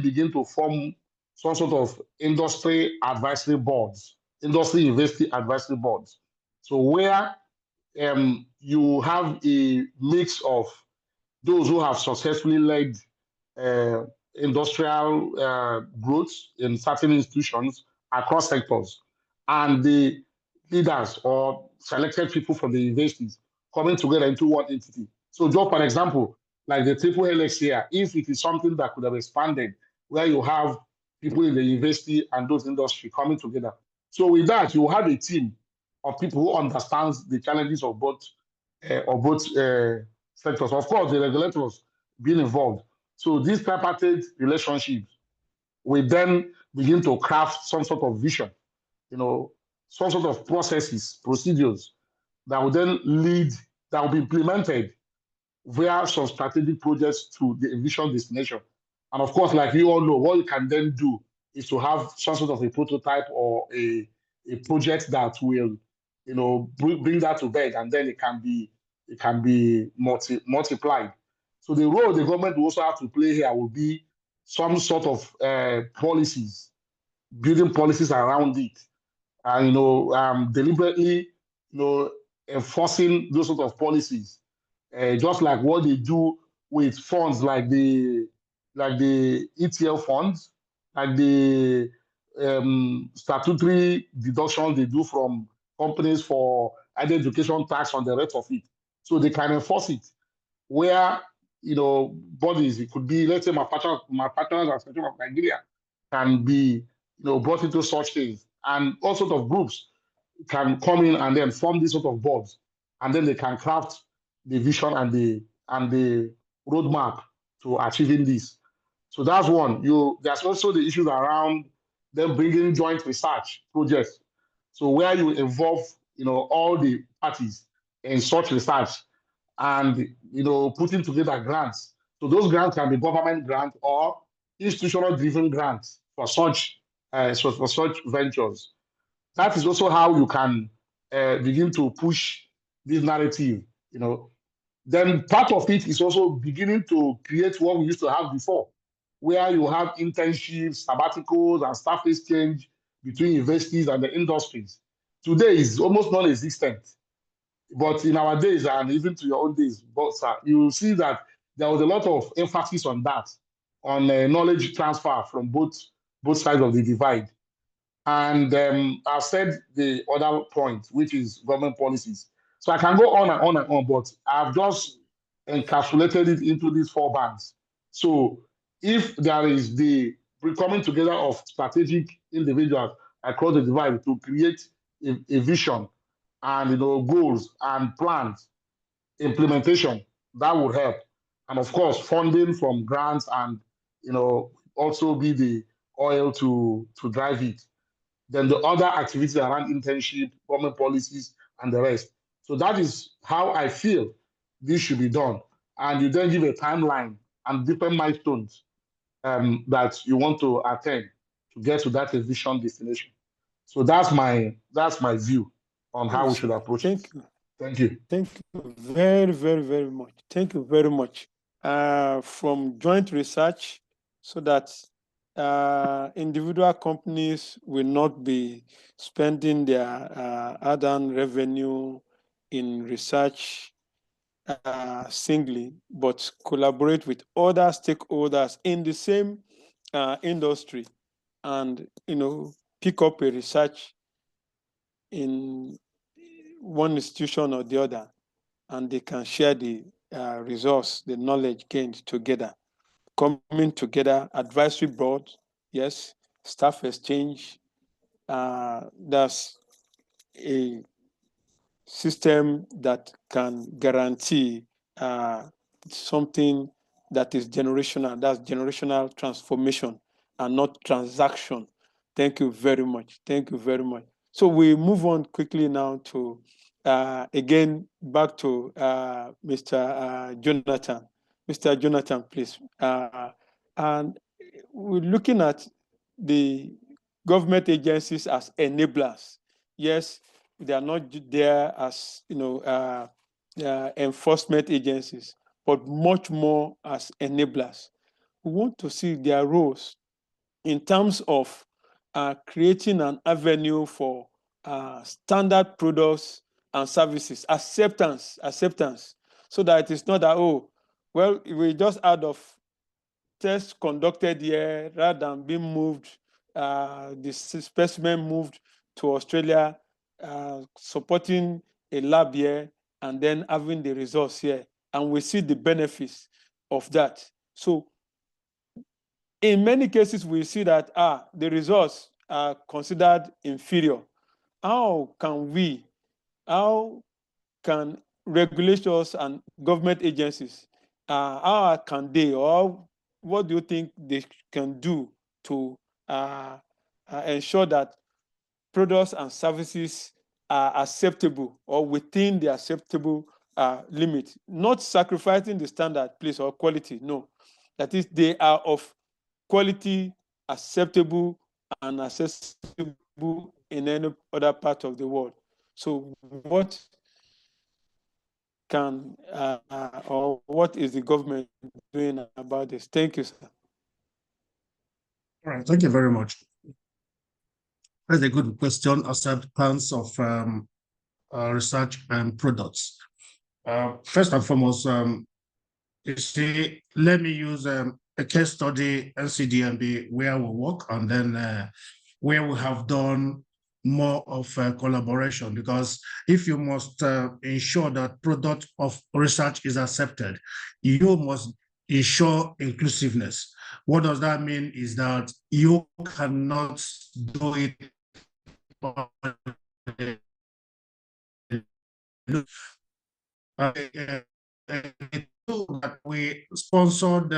begin to form some sort of industry advisory boards, industry university advisory boards. So where you have a mix of those who have successfully led industrial growth in certain institutions across sectors, and the leaders or selected people from the universities coming together into one entity. So just for example, like the triple helix here, if it is something that could have expanded, where you have people in the university and those industry coming together. So with that, you have a team of people who understands the challenges of both sectors. Of course, the regulators being involved. So these tripartite relationships will then begin to craft some sort of vision, some sort of processes, procedures that will then lead, that will be implemented via some strategic projects to the envisioned destination. And of course, like you all know, what you can then do is to have some sort of a prototype or a project that will, bring that to bed, and then it can be multiplied. So the role the government will also have to play here will be some sort of policies, building policies around it, and deliberately, enforcing those sort of policies, just like what they do with funds like the ETL funds, like the statutory deductions they do from companies for either education tax on the rest of it. So they can enforce it where, bodies, it could be, let's say, my partners Association of Nigeria can be, brought into such things, and all sorts of groups can come in and then form these sort of boards, and then they can craft the vision and the roadmap to achieving this. So that's one. There's also the issues around them bringing joint research projects. So where you involve, all the parties in such research, and putting together grants. So those grants can be government grants or institutional driven grants for such for such ventures. That is also how you can begin to push this narrative, Then part of it is also beginning to create what we used to have before, where you have internships, sabbaticals, and staff exchange between universities and the industries. Today is almost non-existent. But in our days, and even to your own days, but sir, you will see that there was a lot of emphasis on that, on knowledge transfer from both sides of the divide. And I've said the other point, which is government policies. So I can go on and on and on, but I've just encapsulated it into these 4 bands. So if there is the coming together of strategic individuals across the divide to create a vision and goals and plans, implementation, that would help. And of course, funding from grants and also be the oil to drive it. Then the other activities around internship, government policies, and the rest. So that is how I feel this should be done. And you then give a timeline and different milestones that you want to attain to get to that vision destination. So that's my view on how we should approach it. Thank you. Thank you very, very, very much. Thank you very much. From joint research, so that individual companies will not be spending their hard-earned revenue in research singly, but collaborate with other stakeholders in the same industry, and pick up a research in one institution or the other, and they can share the results, the knowledge gained together. Coming together, advisory board, yes, staff exchange. That's a system that can guarantee something that is generational. That's generational transformation and not transaction. Thank you very much. Thank you very much. So we move on quickly now to, again, back to Mr. Jonathan. Mr. Jonathan, please. And we're looking at the government agencies as enablers. Yes, they are not there as enforcement agencies, but much more as enablers. We want to see their roles in terms of creating an avenue for standard products and services, acceptance, so that it is not that, oh, well, we just out of tests conducted here, rather than being moved, the specimen moved to Australia, supporting a lab here, and then having the results here. And we see the benefits of that. So in many cases, we see that the results are considered inferior. How can regulators and government agencies, how can they, or what do you think they can do to ensure that products and services are acceptable or within the acceptable limit, not sacrificing the standard, please, or quality? No, that is, they are of quality, acceptable, and accessible in any other part of the world. So what can or what is the government doing about this? Thank you, sir. All right, thank you very much. That's a good question. Acceptance of research and products. First and foremost, you see, let me use a case study, NCDMB, where we work, and then where we have done more of collaboration, because if you must ensure that product of research is accepted, you must ensure inclusiveness. What does that mean? Is that you cannot do it that we sponsored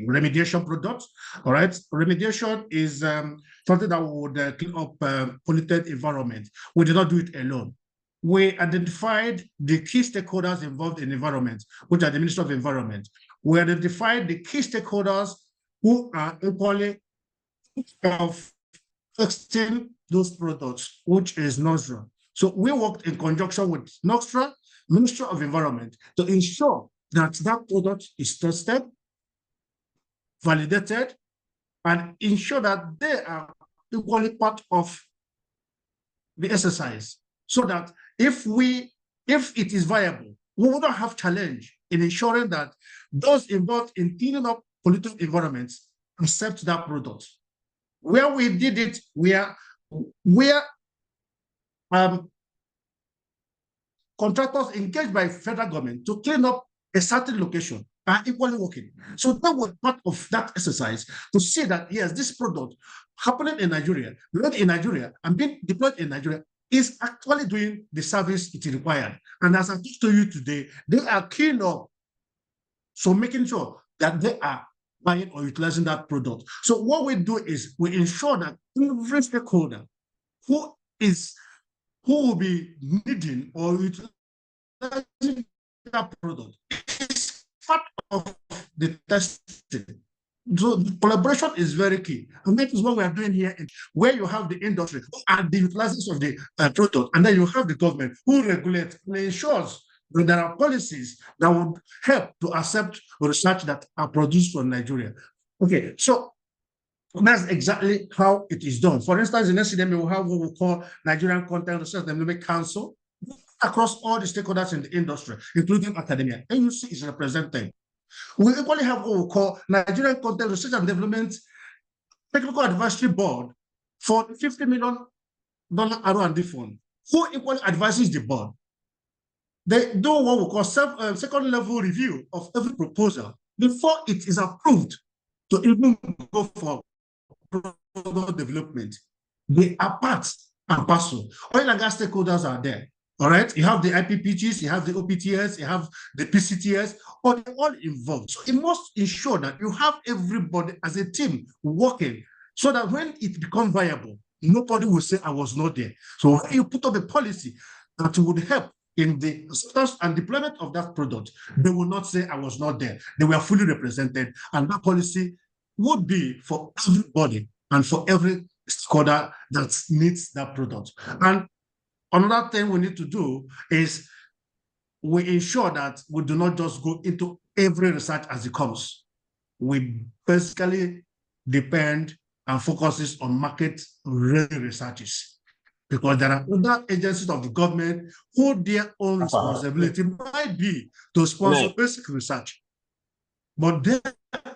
remediation products. All right, remediation is something that would clean up polluted environment. We did not do it alone. We identified the key stakeholders involved in environment, which are the Ministry of Environment. We identified the key stakeholders who are equally of testing those products, which is NOSRA. So we worked in conjunction with NOSRA, Ministry of Environment, to ensure that that product is tested, validated, and ensure that they are equally part of the exercise, so that if it is viable, we would not have challenge in ensuring that those involved in cleaning up polluted environments accept that product. Where we did it, where contractors engaged by federal government to clean up a certain location are equally working. So that was part of that exercise to see that, yes, this product happening in Nigeria, made in Nigeria, and being deployed in Nigeria is actually doing the service it required. And as I talk to you today, they are keen on so making sure that they are buying or utilizing that product. So what we do is we ensure that every stakeholder who will be needing or utilizing that product is part of the testing. So the collaboration is very key. And that is what we are doing here, where you have the industry and the utilizers of the product, and then you have the government who regulates and ensures that there are policies that would help to accept research that are produced from Nigeria. Okay, so that's exactly how it is done. For instance, in NCDM, we have what we call Nigerian Content Research Development Council across all the stakeholders in the industry, including academia. NUC is represented. We equally have what we call Nigerian Content Research and Development Technical Advisory Board for the $50 million R&D fund, who equally advises the board. They do what we call second level review of every proposal before it is approved to even go for product development. They are part and parcel. Oil and gas stakeholders are there. All right, you have the IPPGs, you have the OPTS, you have the PCTS, or they're all involved. So you must ensure that you have everybody as a team working so that when it becomes viable, nobody will say, I was not there. So when you put up a policy that would help in the acceptance and deployment of that product, they will not say, I was not there. They were fully represented. And that policy would be for everybody and for every stakeholder that needs that product. And another thing we need to do is we ensure that we do not just go into every research as it comes. We basically depend and focuses on market-ready researches, because there are other agencies of the government who their own responsibility might be to sponsor basic research. But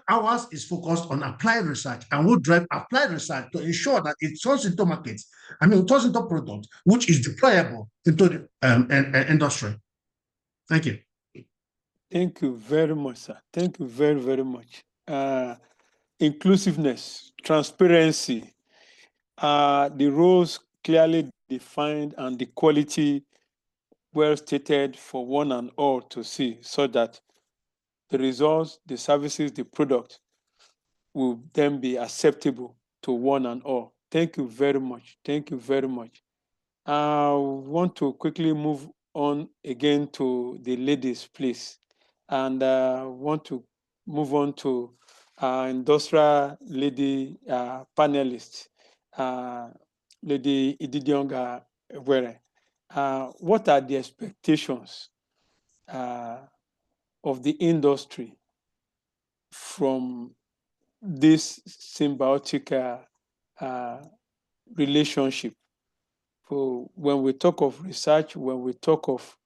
ours is focused on applied research, and we'll drive applied research to ensure that it turns into markets. It turns into product which is deployable into the industry. Thank you. Thank you very much, sir. Thank you very, very much. Inclusiveness, transparency, the roles clearly defined and the quality well stated for one and all to see, so that the results, the services, the product will then be acceptable to one and all. Thank you very much. Thank you very much. I want to quickly move on again to the ladies, please. And want to move on to our industrial lady panelist, Lady Ididionga Were. What are the expectations of the industry from this symbiotic relationship? So when we talk of research, when we talk of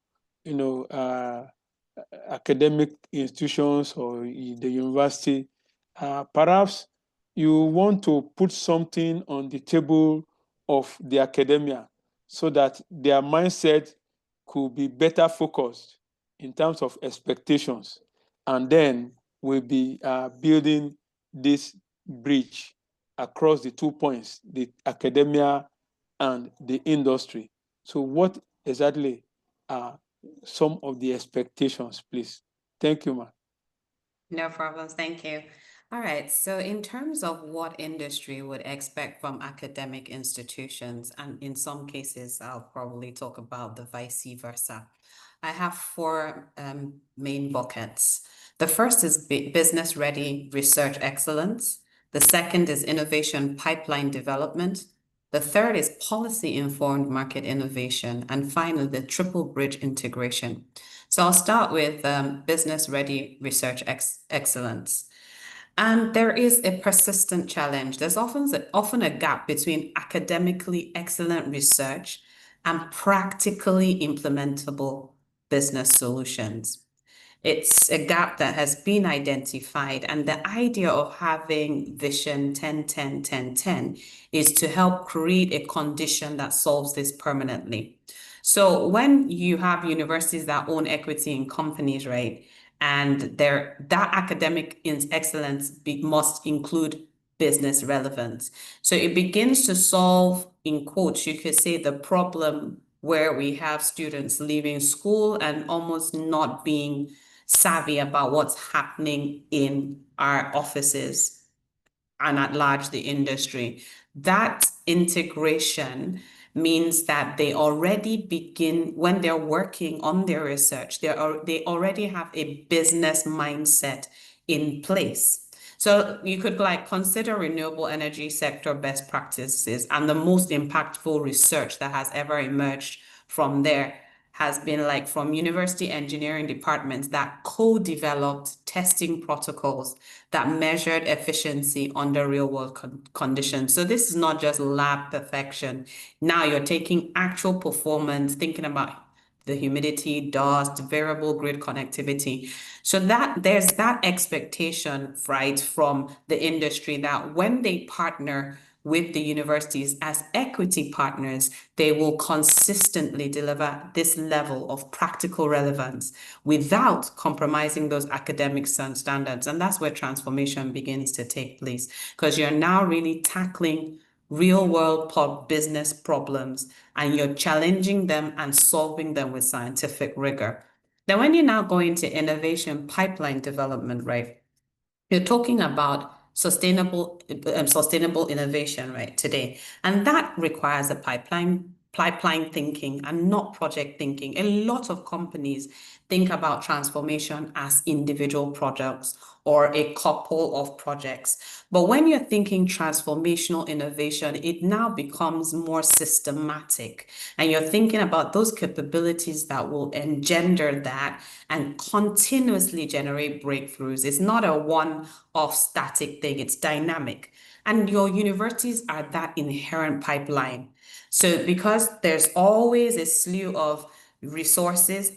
academic institutions or the university, perhaps you want to put something on the table of the academia so that their mindset could be better focused in terms of expectations, and then we'll be building this bridge across the 2 points, the academia and the industry. So what exactly are some of the expectations, please? Thank you, ma'am. No problems. Thank you. All right. So in terms of what industry would expect from academic institutions, and in some cases, I'll probably talk about the vice versa. I have 4 main buckets. The first is business-ready research excellence. The second is innovation pipeline development. The third is policy-informed market innovation. And finally, the triple bridge integration. So I'll start with business-ready research excellence. And there is a persistent challenge. There's often a gap between academically excellent research and practically implementable business solutions. It's a gap that has been identified, and the idea of having vision 10-10-10-10 is to help create a condition that solves this permanently. So when you have universities that own equity in companies, right, and that academic excellence must include business relevance. So it begins to solve, in quotes, you could say, the problem where we have students leaving school and almost not being savvy about what's happening in our offices and at large the industry. That integration means that they already begin, when they're working on their research, they already have a business mindset in place. So you could consider renewable energy sector best practices, and the most impactful research that has ever emerged from there has been from university engineering departments that co-developed testing protocols that measured efficiency under real-world conditions. So this is not just lab perfection. Now you're taking actual performance, thinking about the humidity, dust, variable grid connectivity. So that there's that expectation, right, from the industry that when they partner with the universities as equity partners, they will consistently deliver this level of practical relevance without compromising those academic standards. And that's where transformation begins to take place, because you're now really tackling real world business problems and you're challenging them and solving them with scientific rigor. Then when you now go into innovation pipeline development, right, you're talking about sustainable innovation, right, today. And that requires a pipeline thinking and not project thinking. A lot of companies think about transformation as individual projects or a couple of projects. But when you're thinking transformational innovation, it now becomes more systematic. And you're thinking about those capabilities that will engender that and continuously generate breakthroughs. It's not a one-off static thing, it's dynamic. And your universities are that inherent pipeline. So because there's always a slew of resources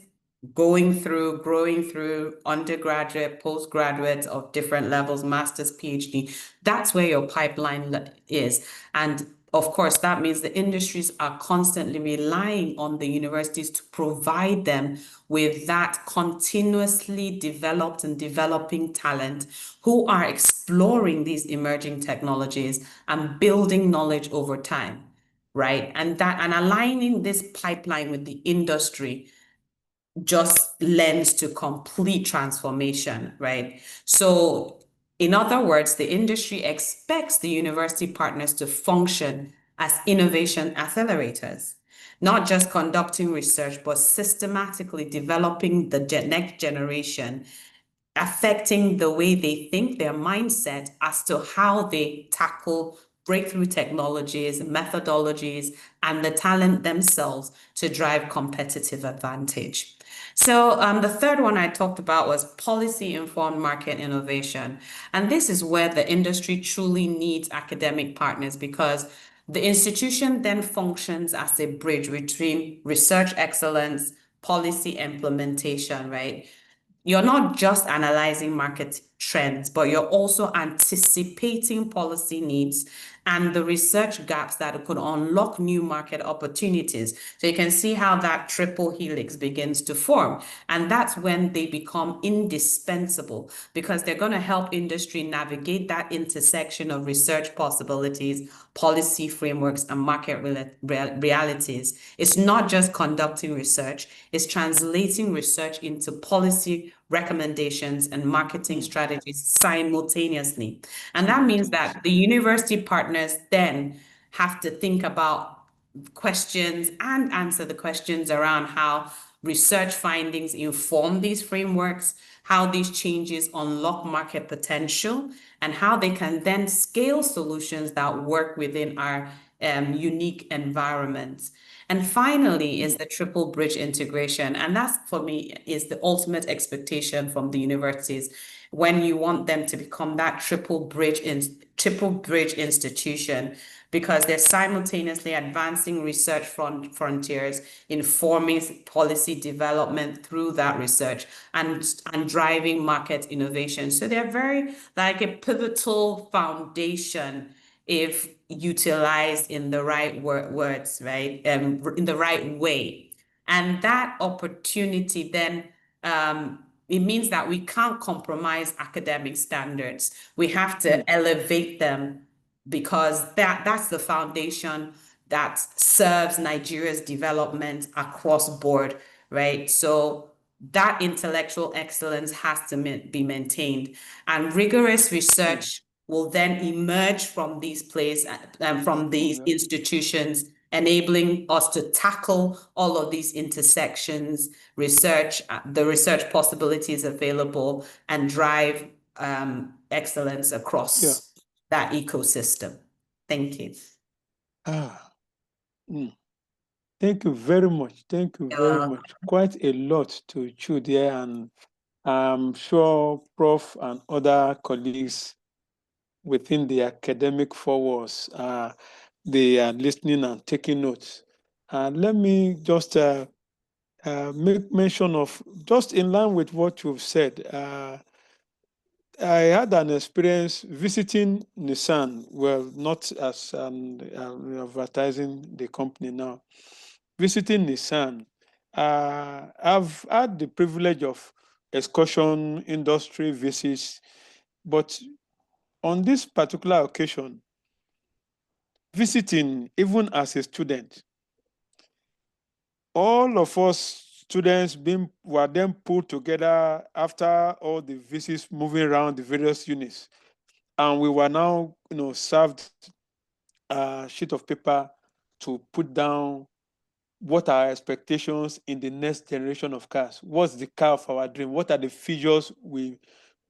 growing through undergraduate, postgraduate of different levels, master's, PhD, that's where your pipeline is. And of course, that means the industries are constantly relying on the universities to provide them with that continuously developed and developing talent who are exploring these emerging technologies and building knowledge over time, right? And aligning this pipeline with the industry just lends to complete transformation, right? So in other words, the industry expects the university partners to function as innovation accelerators, not just conducting research, but systematically developing the next generation, affecting the way they think, their mindset as to how they tackle breakthrough technologies, methodologies, and the talent themselves to drive competitive advantage. So the third one I talked about was policy-informed market innovation. And this is where the industry truly needs academic partners, because the institution then functions as a bridge between research excellence, policy implementation, right? You're not just analyzing market trends, but you're also anticipating policy needs and the research gaps that could unlock new market opportunities. So you can see how that triple helix begins to form. And that's when they become indispensable, because they're going to help industry navigate that intersection of research possibilities, policy frameworks, and market realities. It's not just conducting research, it's translating research into policy recommendations and marketing strategies simultaneously. And that means that the university partners then have to think about questions and answer the questions around how research findings inform these frameworks, how these changes unlock market potential, and how they can then scale solutions that work within our unique environments. And finally is the triple bridge integration. And that's, for me, is the ultimate expectation from the universities when you want them to become that triple bridge institution, because they're simultaneously advancing research frontiers, informing policy development through that research, and driving market innovation. So they're very like a pivotal foundation if utilized in the right words, right? In the right way. And that opportunity then, it means that we can't compromise academic standards. We have to elevate them, because that's the foundation that serves Nigeria's development across board, right? So that intellectual excellence has to be maintained, and rigorous research will then emerge from these places and from these institutions, enabling us to tackle all of these intersections, the research possibilities available, and drive excellence across that ecosystem. Thank you. Thank you very much. Thank you very much. Quite a lot to chew there, and I'm sure Prof and other colleagues within the academic forwards, they are listening and taking notes. Let me just make mention of, just in line with what you've said, I had an experience visiting Nissan, well, not as advertising the company now, visiting Nissan. I've had the privilege of excursion industry visits, but on this particular occasion, visiting even as a student, all of us students were then put together after all the visits, moving around the various units, and we were now, served a sheet of paper to put down what are our expectations in the next generation of cars. What's the car of our dream? What are the features we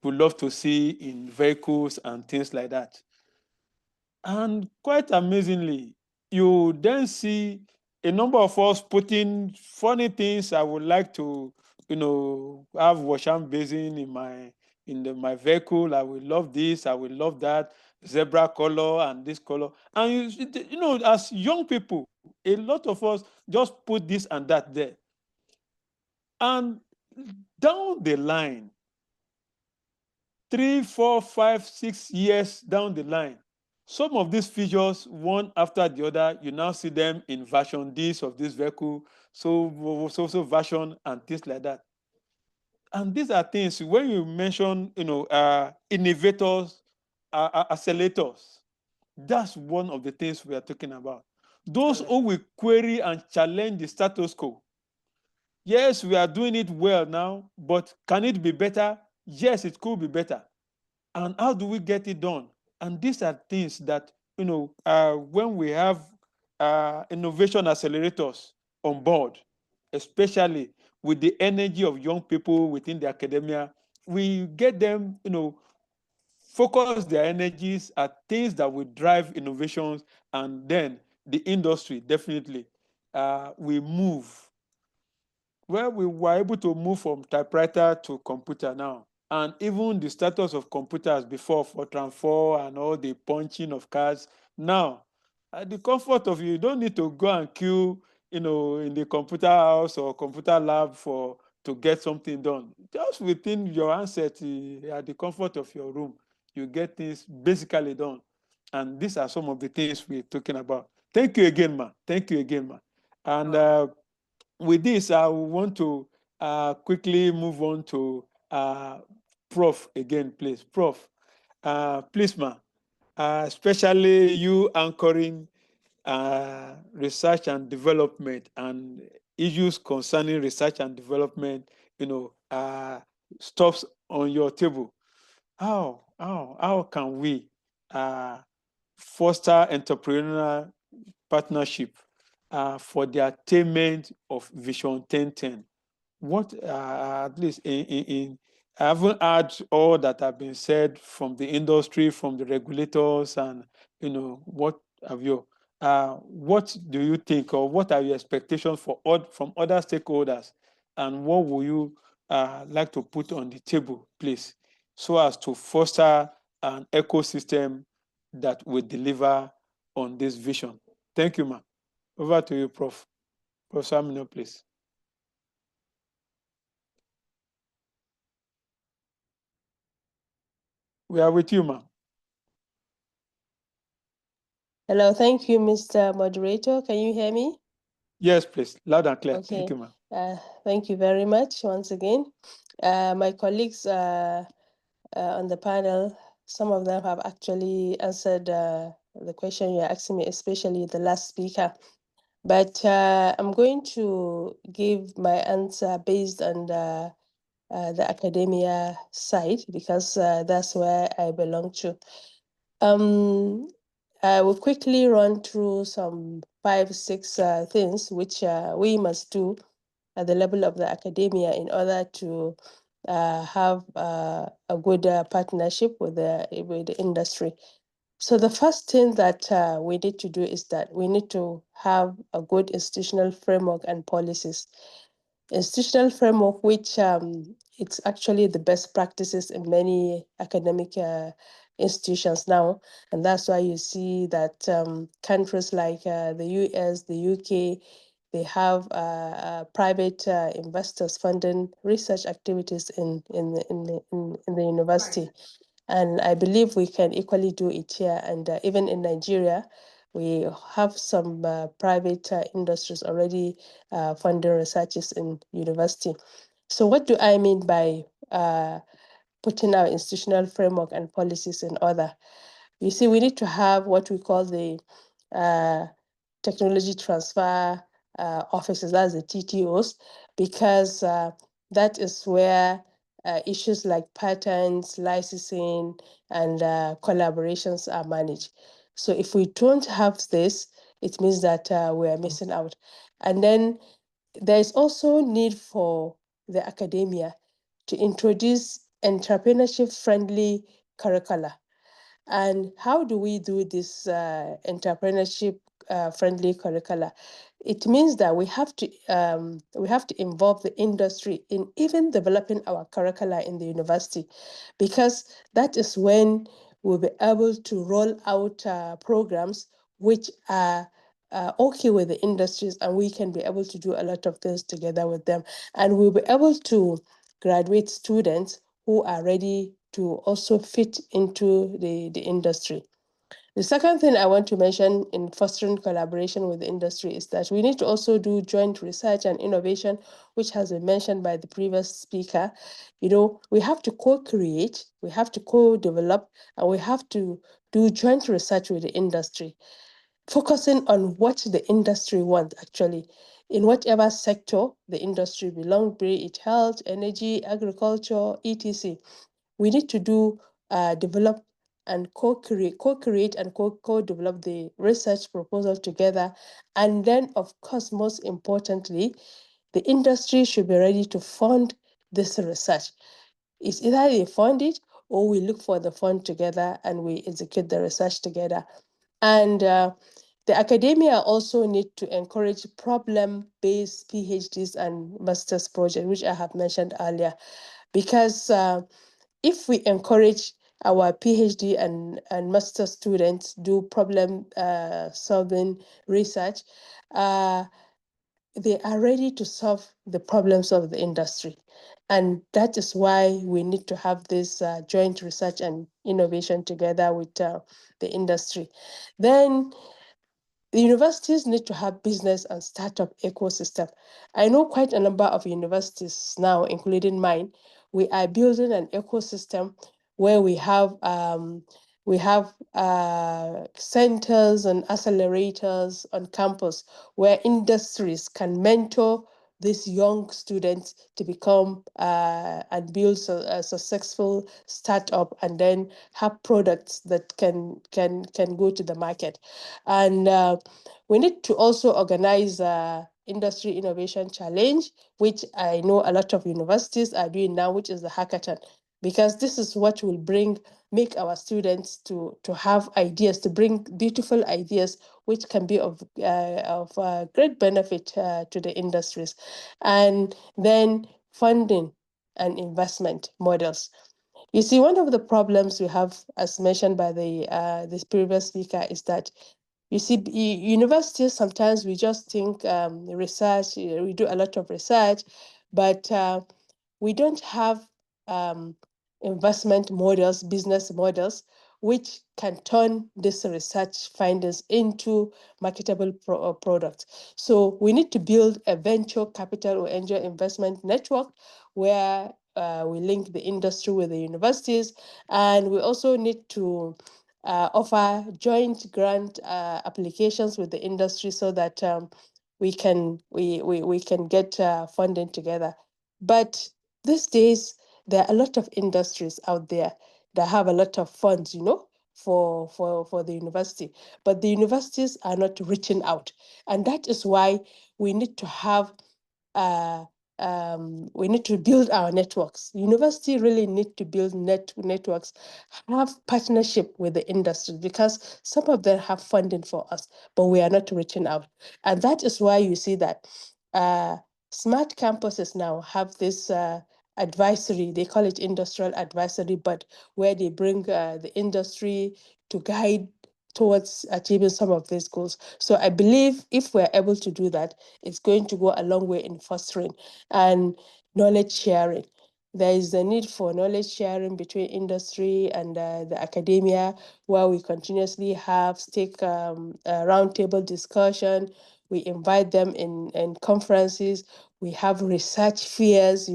would love to see in vehicles and things like that? And quite amazingly, you then see a number of us putting funny things. I would like to, have wash and basin in my vehicle. I will love this. I will love that. Zebra color and this color. And as young people, a lot of us just put this and that there. And down the line, 3, 4, 5, 6 years down the line, some of these features, one after the other, you now see them in version this of this vehicle, so version and things like that. And these are things, when you mention, innovators, accelerators, that's one of the things we are talking about. Those who will query and challenge the status quo. Yes, we are doing it well now, but can it be better? Yes, it could be better. And how do we get it done? And these are things that, when we have innovation accelerators on board, especially with the energy of young people within the academia, we get them, focus their energies at things that will drive innovations, and then the industry definitely will move. Well, we were able to move from typewriter to computer now. And even the status of computers before, for Fortran and all the punching of cards, now, at the comfort of you don't need to go and queue, in the computer house or computer lab to get something done. Just within your handset, at the comfort of your room, you get things basically done. And these are some of the things we're talking about. Thank you again, ma. Thank you again, ma. And with this, I want to quickly move on to Prof again, please. Prof, please, ma, especially you anchoring research and development and issues concerning research and development, stops on your table. How can we foster entrepreneurial partnership for the attainment of Vision 1010? what at least I haven't heard all that have been said from the industry, from the regulators, and what have you. What do you think, or what are your expectations from other stakeholders, and what will you like to put on the table, please, so as to foster an ecosystem that will deliver on this vision? Thank you, ma'am. Over to you, Prof. Professor Amino, please. We are with you, ma'am. Hello, thank you, Mr. Moderator. Can you hear me? Yes, please. Loud and clear. Okay. Thank you, ma'am. Thank you very much once again. My colleagues on the panel, some of them have actually answered the question you're asking me, especially the last speaker. But I'm going to give my answer based on the academia side, because that's where I belong to. I will quickly run through some 5, 6 things which we must do at the level of the academia in order to have a good partnership with the industry. So the first thing that we need to do is that we need to have a good institutional framework and policies. Institutional framework, which it's actually the best practices in many academic institutions now. And that's why you see that countries like the US, the UK, they have private investors funding research activities in the university. And I believe we can equally do it here. And even in Nigeria, we have some private industries already funding researches in university. So what do I mean by putting our institutional framework and policies in order? You see, we need to have what we call the technology transfer offices, that's the TTOs, because that is where issues like patents, licensing, and collaborations are managed. So if we don't have this, it means that we are missing out. And then there is also need for the academia to introduce entrepreneurship-friendly curricula. And how do we do this entrepreneurship friendly curricula? It means that we have to involve the industry in even developing our curricula in the university, because that is when we'll be able to roll out programs which are okay with the industries, and we can be able to do a lot of things together with them. And we'll be able to graduate students who are ready to also fit into the industry. The second thing I want to mention in fostering collaboration with the industry is that we need to also do joint research and innovation, which has been mentioned by the previous speaker. We have to co-create, we have to co-develop, and we have to do joint research with the industry, focusing on what the industry wants actually, in whatever sector the industry belongs, be it health, energy, agriculture, etc. We need to develop and co-create and co-develop the research proposal together. And then, of course, most importantly, the industry should be ready to fund this research. It's either they fund it or we look for the fund together and we execute the research together. And the academia also need to encourage problem-based PhDs and master's projects, which I have mentioned earlier, because if we encourage our PhD and master students do problem solving research, they are ready to solve the problems of the industry. And that is why we need to have this joint research and innovation together with the industry. Then the universities need to have business and startup ecosystem. I know quite a number of universities now, including mine. We are building an ecosystem where we have centers and accelerators on campus where industries can mentor these young students to become and build a successful startup, and then have products that can go to the market. And we need to also organize Industry Innovation Challenge, which I know a lot of universities are doing now, which is the hackathon, because this is what will make our students to have ideas, to bring beautiful ideas, which can be of great benefit to the industries. And then funding and investment models. You see, one of the problems we have, as mentioned by this previous speaker, is that you see, universities, sometimes we just think research, we do a lot of research, but we don't have investment models, business models, which can turn this research findings into marketable products. So we need to build a venture capital or angel investment network where we link the industry with the universities, and we also need to offer joint grant applications with the industry so that we can get funding together. But these days, there are a lot of industries out there that have a lot of funds, for the university, but the universities are not reaching out, and that is why we need to have we need to build our networks. University really need to build networks, have partnership with the industry, because some of them have funding for us, but we are not reaching out. And that is why you see that smart campuses now have this advisory, they call it industrial advisory, but where they bring the industry to guide towards achieving some of these goals. So I believe if we're able to do that, it's going to go a long way in fostering and knowledge sharing. There is a need for knowledge sharing between industry and the academia, where we continuously have roundtable discussion. We invite them in conferences. We have research fairs,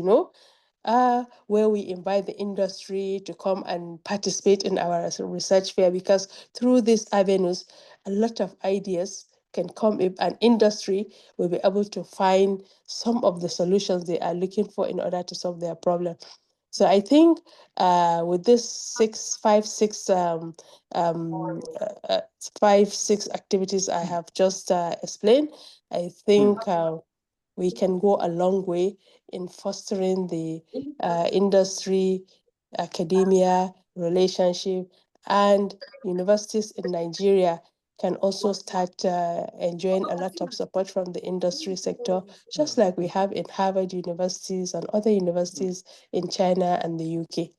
where we invite the industry to come and participate in our research fair, because through these avenues, a lot of ideas can come in, and industry will be able to find some of the solutions they are looking for in order to solve their problem. So I think with this 5, 6 activities I have just explained, I think we can go a long way in fostering the industry, academia relationship, and universities in Nigeria can also start enjoying a lot of support from the industry sector, just like we have in Harvard universities and other universities in China and the UK.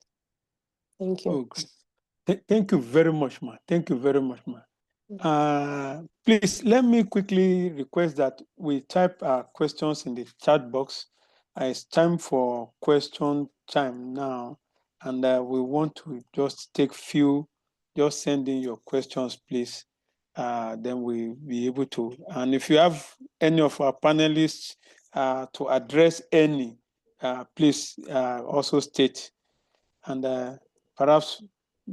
Thank you. Oh, great. Thank you very much, ma. Thank you very much, ma. Please, let me quickly request that we type our questions in the chat box. It's time for question time now, and we want to just take few, just send in your questions, please. Then we'll be able to, and if you have any of our panelists to address any, please also state. And perhaps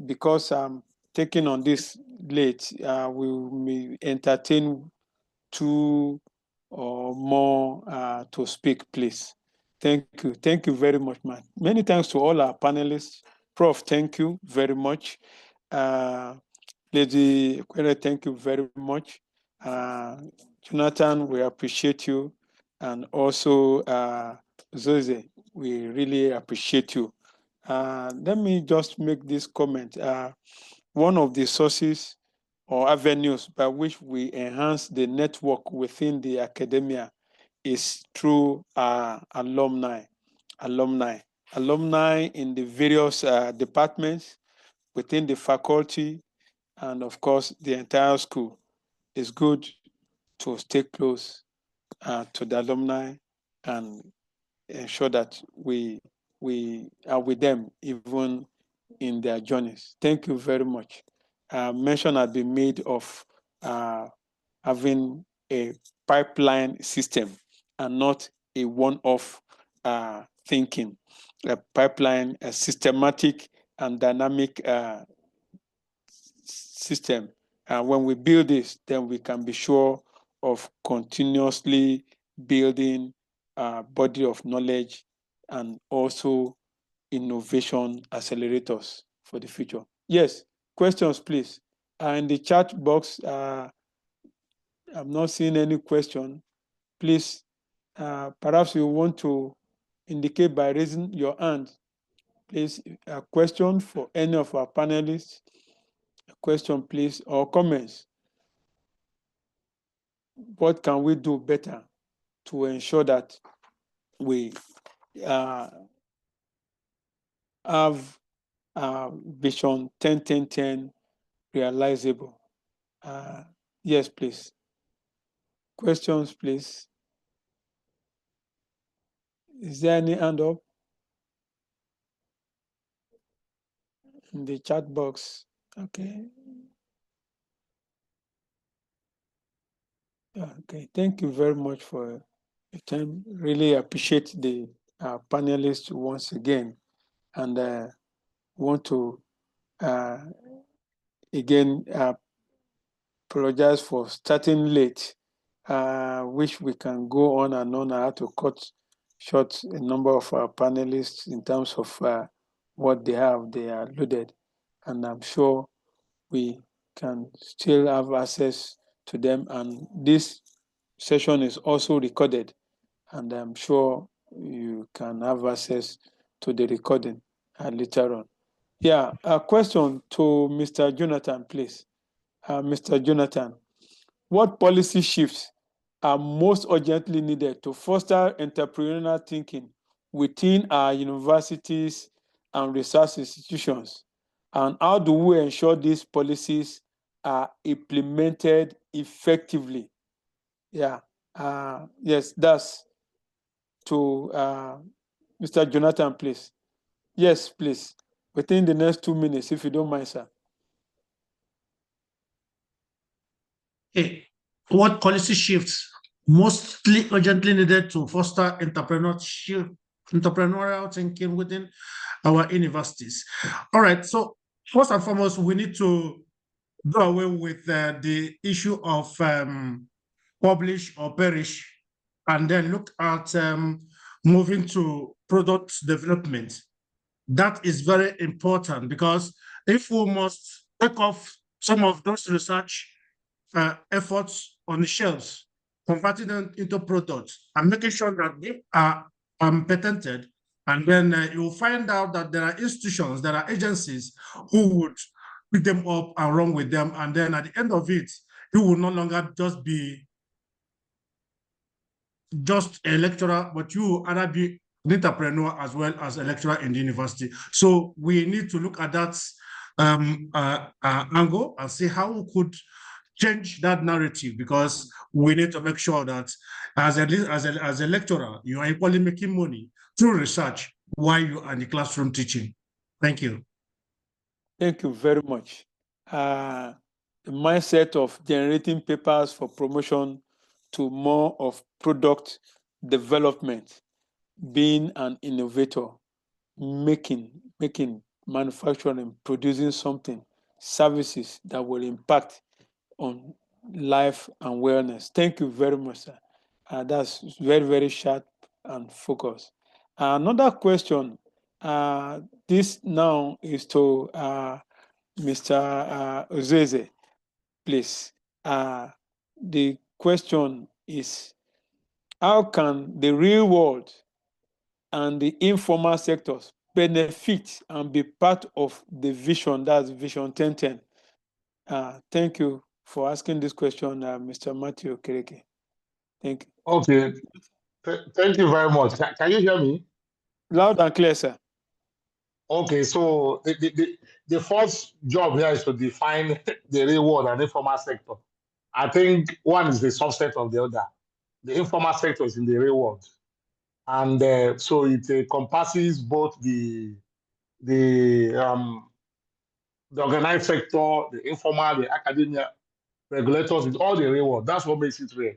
because I'm taking on this late, we may entertain 2 or more to speak, please. Thank you. Thank you very much, man. Many thanks to all our panelists. Prof, thank you very much. Lady Kwere, thank you very much. Jonathan, we appreciate you. And also, Zoze, we really appreciate you. Let me just make this comment. One of the sources or avenues by which we enhance the network within the academia is through alumni in the various departments within the faculty, and of course the entire school. It's good to stay close to the alumni and ensure that we are with them even in their journeys. Thank you very much. Mention has been made of having a pipeline system and not a one-off thinking. A pipeline, a systematic and dynamic system. When we build this, then we can be sure of continuously building a body of knowledge and also innovation accelerators for the future. Yes, questions, please. In the chat box, I'm not seeing any question. please, perhaps you want to indicate by raising your hand. Please, a question for any of our panelists, a question, please, or comments. What can we do better to ensure that we have Vision 10-10-10 realizable? Yes, please. Questions, please. Is there any hand up in the chat box? Okay. Okay, thank you very much for your time. Really appreciate the panelists once again, and want to again apologize for starting late. Wish we can go on and on. I had to cut short a number of our panelists in terms of what they are loaded, and I'm sure we can still have access to them. And this session is also recorded, and I'm sure you can have access to the recording later on. Yeah, a question to Mr. Jonathan, please. Mr. Jonathan, what policy shifts are most urgently needed to foster entrepreneurial thinking within our universities and research institutions? And how do we ensure these policies are implemented effectively? Yeah, yes, that's to Mr. Jonathan, please. Yes, please. Within the next 2 minutes, if you don't mind, sir. Hey, what policy shifts mostly urgently needed to foster entrepreneurial thinking within our universities? All right, so first and foremost, we need to do away with the issue of publish or perish, and then look at moving to product development. That is very important, because if we must take off some of those research efforts on the shelves, converting them into products and making sure that they are patented, and then you'll find out that there are institutions, there are agencies who would pick them up and run with them, and then at the end of it, you will no longer just be just a lecturer, but you will either be an entrepreneur as well as a lecturer in the university. So we need to look at that angle and see how we could change that narrative, because we need to make sure that as a lecturer, you are equally making money through research while you are in the classroom teaching. Thank you. Thank you very much. The mindset of generating papers for promotion to more of product development, being an innovator, making, manufacturing, producing something, services that will impact on life and wellness. Thank you very much, sir. That's very, very sharp and focused. Another question, this now is to Mr. Ozeze, please. The question is, how can the real world and the informal sectors benefit and be part of the vision, that's Vision 10-10? Thank you for asking this question, Mr. Matthew Kereke. Thank you. Okay. Thank you very much. Can you hear me? Loud and clear, sir. Okay, so the first job here is to define the real world and informal sector. I think one is the subset of the other. The informal sector is in the real world. And so it encompasses both the organized sector, the informal, the academia, regulators, with all the real world. That's what makes it real.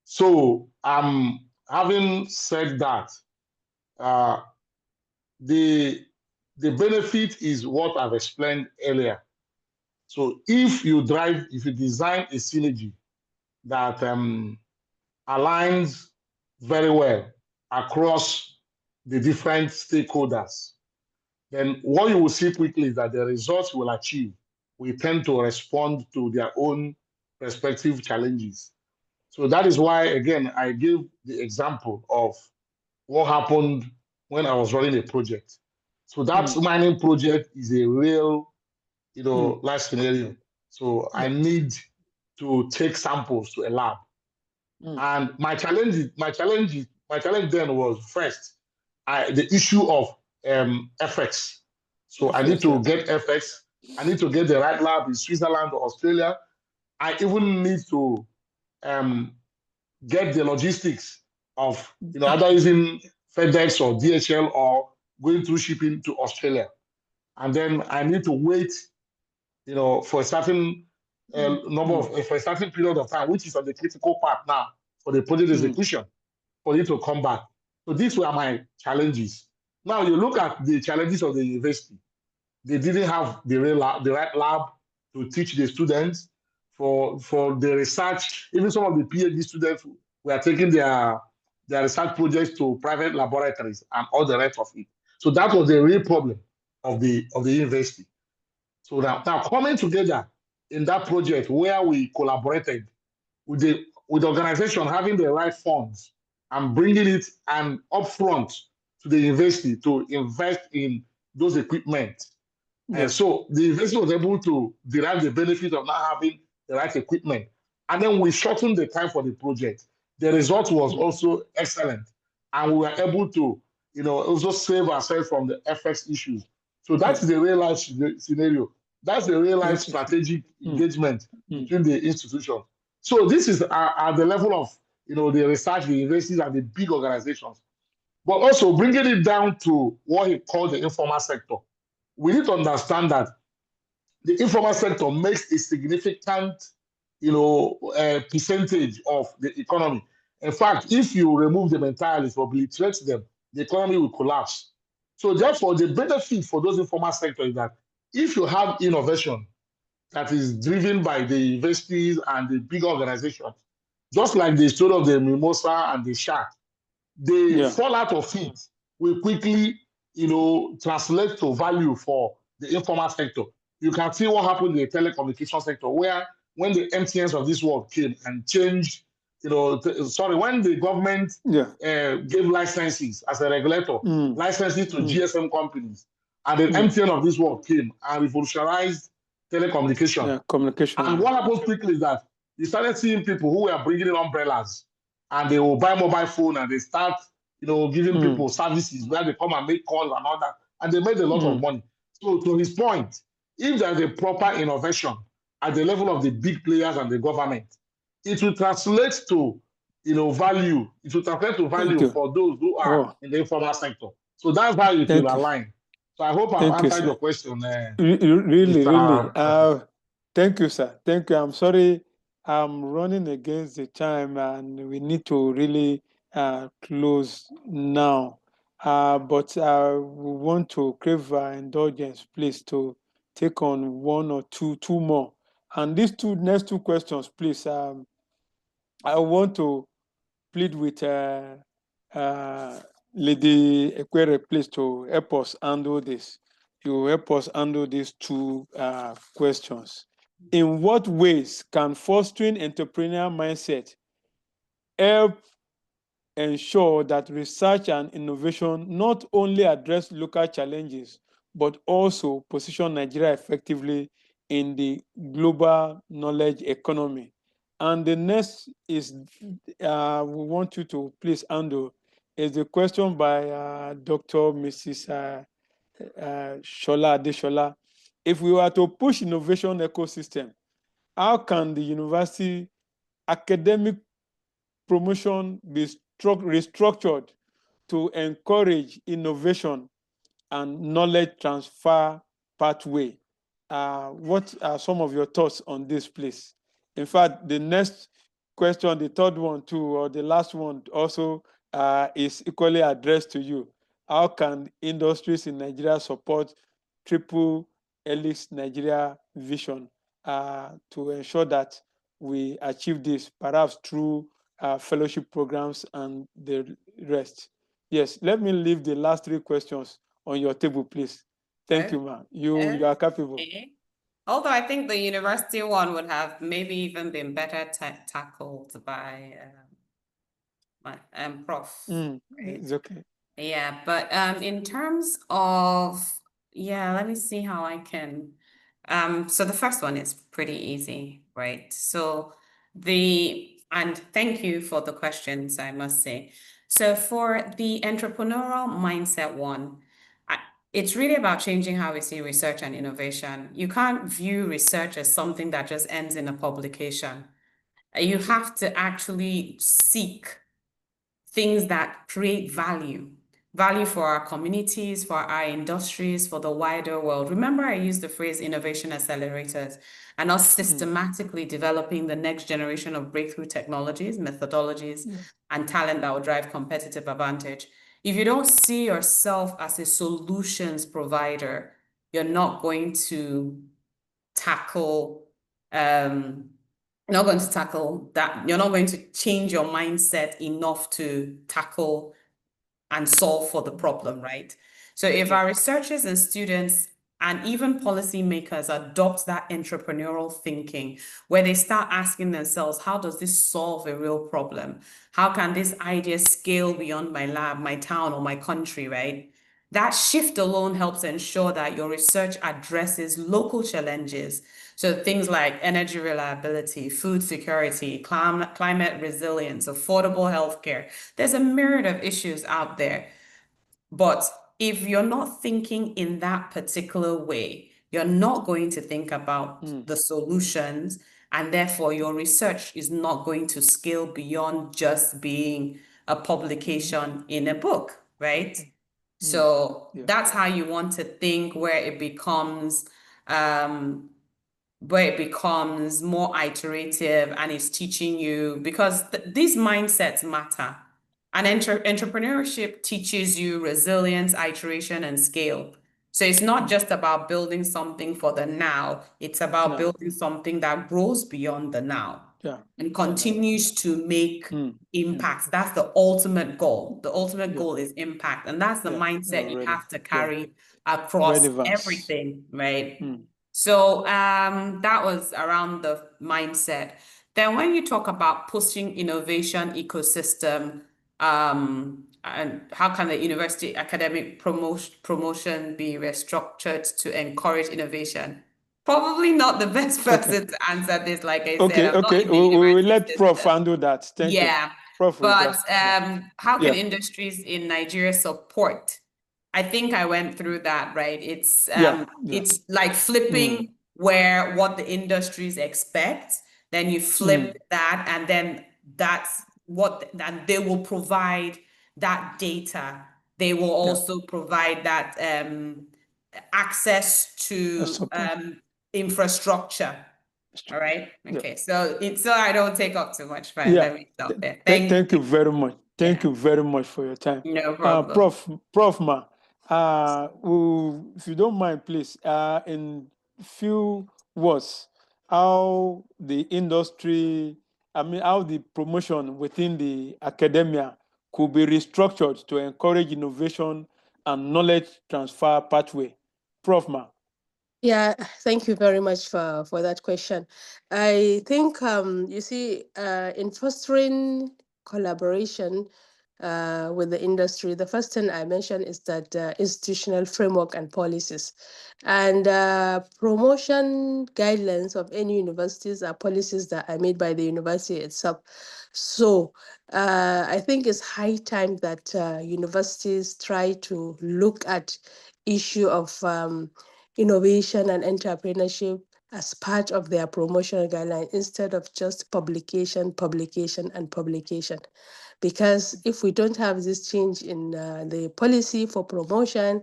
So having said that, the benefit is what I've explained earlier. So if you design a synergy that aligns very well across the different stakeholders, then what you will see quickly is that the results we'll achieve will tend to respond to their own respective challenges. So that is why, again, I give the example of what happened when I was running a project. So that mining project is a real, life scenario. So I need to take samples to a lab. And my challenge then was first, the issue of FX. So I need to get FX. I need to get the right lab in Switzerland or Australia. I even need to get the logistics of either using FedEx or DHL or going through shipping to Australia. And then I need to wait, for a certain for a certain period of time, which is on the critical part now for the project execution, for it to come back. So these were my challenges. Now you look at the challenges of the university. They didn't have the right lab to teach the students for the research. Even some of the PhD students were taking their research projects to private laboratories and all the rest of it. So that was the real problem of the university. So now coming together in that project where we collaborated with the organization having the right funds and bringing it and upfront to the university to invest in those equipment. And so the university was able to derive the benefit of not having the right equipment. And then we shortened the time for the project. The result was also excellent. And we were able to, also save ourselves from the FX issues. So that's the real life scenario. That's the real life strategic engagement between the institutions. So this is at the level of, the research, the universities, and the big organizations. But also bringing it down to what he called the informal sector. We need to understand that the informal sector makes a significant, percentage of the economy. In fact, if you remove them entirely, or obliterate them, the economy will collapse. So therefore, the benefit for those informal sectors is that if you have innovation that is driven by the universities and the big organizations, just like the story of the Mimosa and the Shark, the fallout of it will quickly, translate to value for the informal sector. You can see what happened in the telecommunication sector, where when the MTNs of this world came and changed, when the government gave licenses as a regulator, licenses to GSM companies, and the MTN of this world came and revolutionized telecommunication. And what happens quickly is that you started seeing people who were bringing in umbrellas and they will buy mobile phone and they start, giving people services where they come and make calls and all that. And they made a lot of money. So to his point, if there's a proper innovation at the level of the big players and the government, it will translate to, value. It will translate to value for those who are in the informal sector. So that's how it will align. So I hope I've answered your question. Really. Thank you, sir. Thank you. I'm sorry I'm running against the time and we need to really close now. But we want to crave indulgence, please, to take on one or two more. And these next two questions, please, I want to plead with Lady Ekwere, please, to help us handle this. You help us handle these two questions. In what ways can fostering entrepreneurial mindset help ensure that research and innovation not only address local challenges, but also position Nigeria effectively in the global knowledge economy? And the next is, we want you to please handle, is the question by Dr. Mrs. Shola Adeshola. If we were to push innovation ecosystem, how can the university academic promotion be restructured to encourage innovation and knowledge transfer pathway? What are some of your thoughts on this, please? In fact, the next question, the third one too, or the last one also is equally addressed to you. How can industries in Nigeria support Triple Helix Nigeria vision to ensure that we achieve this, perhaps through fellowship programs and the rest? Yes, let me leave the last three questions on your table, please. Thank you, ma'am. You are capable. Although I think the university one would have maybe even been better tackled by my prof. Right? It's okay. Yeah, but in terms of, yeah, let me see how I can. So the first one is pretty easy, right? So and thank you for the questions, I must say. So for the entrepreneurial mindset one, it's really about changing how we see research and innovation. You can't view research as something that just ends in a publication. You have to actually seek things that create value for our communities, for our industries, for the wider world. Remember, I used the phrase innovation accelerators and us systematically developing the next generation of breakthrough technologies, methodologies, and talent that will drive competitive advantage. If you don't see yourself as a solutions provider, you're not going to tackle you're not going to tackle that. You're not going to change your mindset enough to tackle and solve for the problem, right? So if our researchers and students and even policymakers adopt that entrepreneurial thinking, where they start asking themselves, how does this solve a real problem? How can this idea scale beyond my lab, my town, or my country, right? That shift alone helps ensure that your research addresses local challenges. So things like energy reliability, food security, climate resilience, affordable healthcare. There's a myriad of issues out there. But if you're not thinking in that particular way, you're not going to think about the solutions, and therefore your research is not going to scale beyond just being a publication in a book, right? So that's how you want to think, where it becomes more iterative and it's teaching you, because these mindsets matter. And entrepreneurship teaches you resilience, iteration, and scale. So it's not just about building something for the now, it's about building something that grows beyond the now and continues to make impacts. That's the ultimate goal. The ultimate goal is impact. And that's the mindset you have to carry across everything, right? So that was around the mindset. Then when you talk about pushing innovation ecosystem, and how can the university academic promotion be restructured to encourage innovation? Probably not the best person to answer this. Like I said, I'm not in the We will university let Prof system. handle that. Thank you. Yeah, Prof will but just, how can industries in Nigeria support? I think I went through that, right? It's it's like flipping where what the industries expect, then you flip that, and then that's what, and they will provide that data. They will also provide that access to infrastructure. All right. Okay. So I don't take up too much time. Let me stop there. Thank you very much. Thank you very much for your time. No problem. Prof Ma, if you don't mind, please, in few words, how the industry, how the promotion within the academia could be restructured to encourage innovation and knowledge transfer pathway. Prof Ma. Yeah, thank you very much for that question. I think, you see, in fostering collaboration with the industry, the first thing I mentioned is that institutional framework and policies. And promotion guidelines of any universities are policies that are made by the university itself. So I think it's high time that universities try to look at issue of innovation and entrepreneurship as part of their promotional guideline instead of just publication. Because if we don't have this change in the policy for promotion,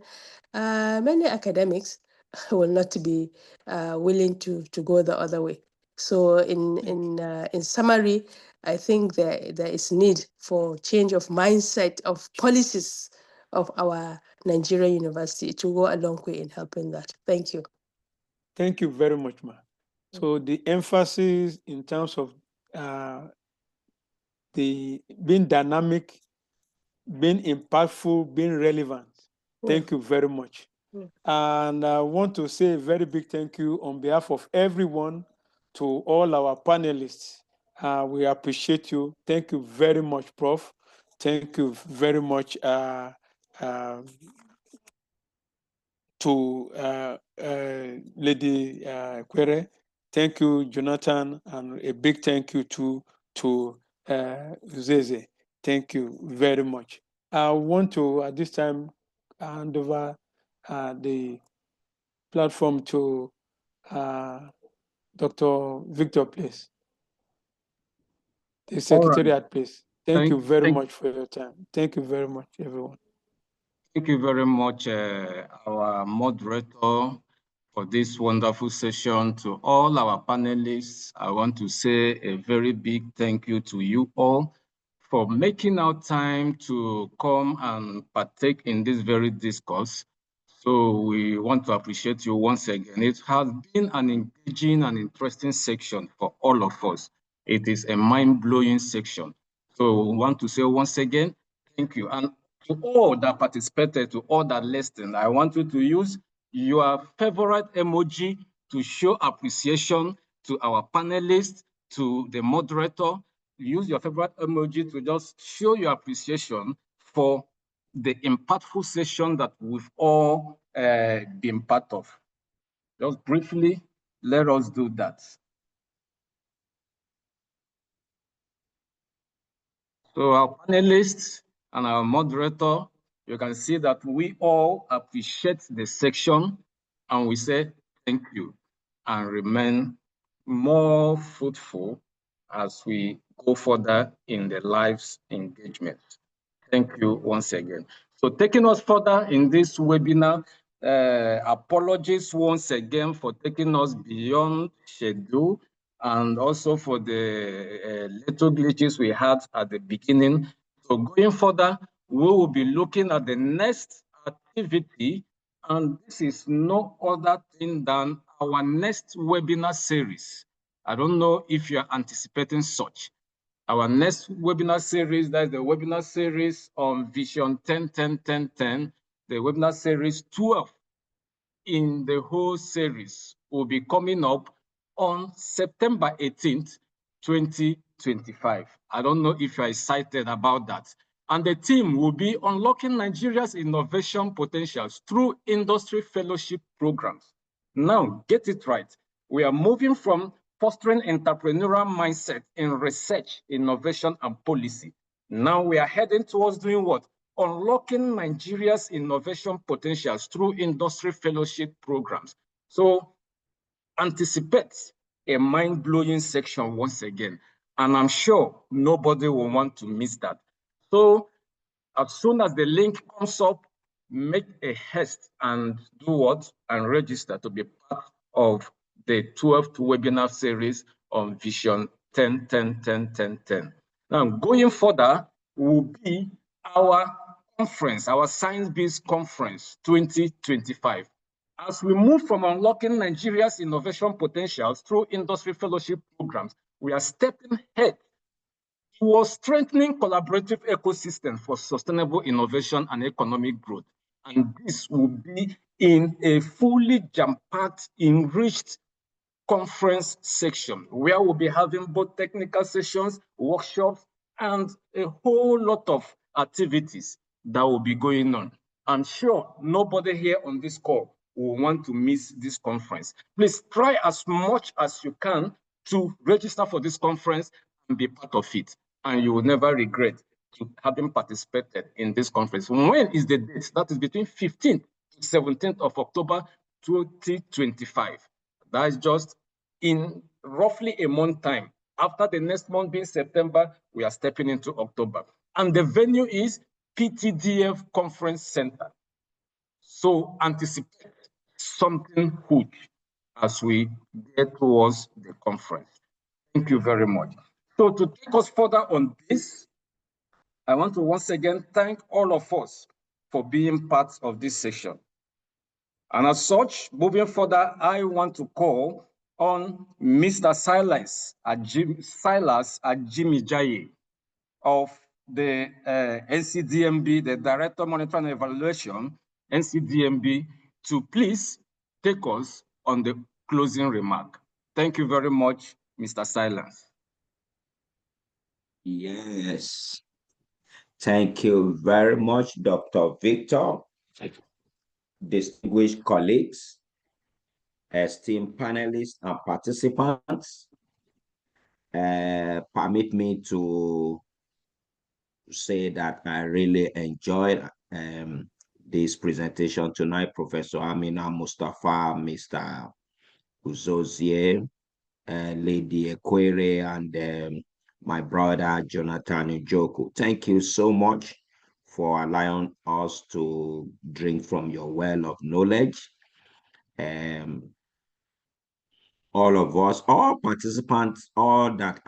many academics will not be willing to go the other way. So in summary, I think there is need for change of mindset of policies of our Nigerian university to go a long way in helping that. Thank you. Thank you very much, Ma. So the emphasis in terms of the being dynamic, being impactful, being relevant. Thank you very much. And I want to say a very big thank you on behalf of everyone to all our panelists. We appreciate you. Thank you very much, Prof. Thank you very much to Lady Quere. Thank you, Jonathan, and a big thank you to Zeze. Thank you very much. I want to, at this time, hand over the platform to Dr. Victor, please. The Secretariat, please. Thank you very much for your time. Thank you very much, everyone. Thank you very much, our moderator, for this wonderful session. To all our panelists, I want to say a very big thank you to you all for making out time to come and partake in this very discourse. So we want to appreciate you once again. It has been an engaging and interesting section for all of us. It is a mind-blowing section. So we want to say once again, thank you. And to all that participated, to all that listened, I want you to use your favorite emoji to show appreciation to our panelists, to the moderator. Use your favorite emoji to just show your appreciation for the impactful session that we've all been part of. Just briefly, let us do that. So our panelists and our moderator, you can see that we all appreciate the section and we say thank you and remain more fruitful as we go further in the lives engagement. Thank you once again. So taking us further in this webinar, apologies once again for taking us beyond schedule and also for the little glitches we had at the beginning. So going further, we will be looking at the next activity, and this is no other thing than our next webinar series. I don't know if you're anticipating such. Our next webinar series, that's the webinar series on Vision 10-10-10-10, the webinar series 12 in the whole series will be coming up on September 18th, 2025. I don't know if you're excited about that. And the theme will be Unlocking Nigeria's Innovation Potentials through Industry Fellowship Programs. Now, get it right. We are moving from fostering entrepreneurial mindset in research, innovation, and policy. Now we are heading towards doing what? Unlocking Nigeria's innovation potentials through industry fellowship programs. So anticipate a mind-blowing section once again. And I'm sure nobody will want to miss that. So as soon as the link comes up, make a haste and do what? And register to be part of the 12th webinar series on Vision 10-10-10-10-10. Now, going further will be our conference, our Science-Based Conference 2025. As we move from unlocking Nigeria's innovation potentials through industry fellowship programs, we are stepping ahead towards strengthening collaborative ecosystems for sustainable innovation and economic growth. And this will be in a fully jam-packed, enriched conference section where we'll be having both technical sessions, workshops, and a whole lot of activities that will be going on. I'm sure nobody here on this call will want to miss this conference. Please try as much as you can to register for this conference and be part of it. And you will never regret having participated in this conference. When is the date? That is between 15th to 17th of October, 2025. That is just in roughly a month time. After the next month being September, we are stepping into October. And the venue is PTDF Conference Center. So anticipate something huge as we get towards the conference. Thank you very much. So to take us further on this, I want to once again thank all of us for being part of this session. And as such, moving further, I want to call on Mr. Silas Ajimijaye of the NCDMB, the Director Monitoring and Evaluation, NCDMB, to please take us on the closing remark. Thank you very much, Mr. Silence. Yes. Thank you very much, Dr. Victor. Distinguished colleagues, esteemed panelists and participants, permit me to say that I really enjoyed this presentation tonight, Professor Amina Mustafa, Mr. Uzozie, Lady Ekwere, and my brother Jonathan Njoku. Thank you so much for allowing us to drink from your well of knowledge. All of us, all participants, all that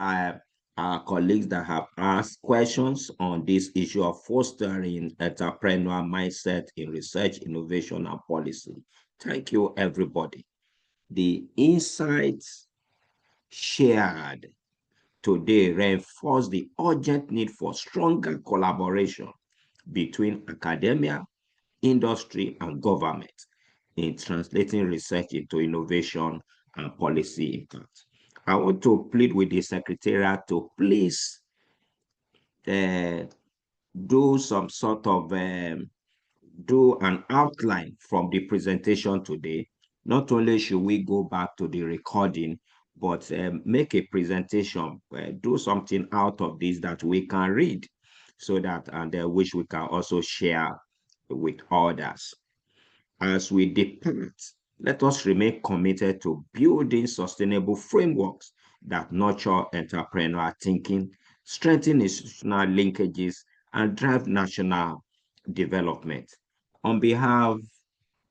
our colleagues that have asked questions on this issue of fostering entrepreneurial mindset in research, innovation, and policy. Thank you, everybody. The insights shared today reinforce the urgent need for stronger collaboration between academia, industry, and government in translating research into innovation and policy impact. I want to plead with the Secretariat to please do some sort of do an outline from the presentation today. Not only should we go back to the recording, but make a presentation, do something out of this that we can read, so that and which we can also share with others. As we depart, let us remain committed to building sustainable frameworks that nurture entrepreneurial thinking, strengthen institutional linkages, and drive national development. On behalf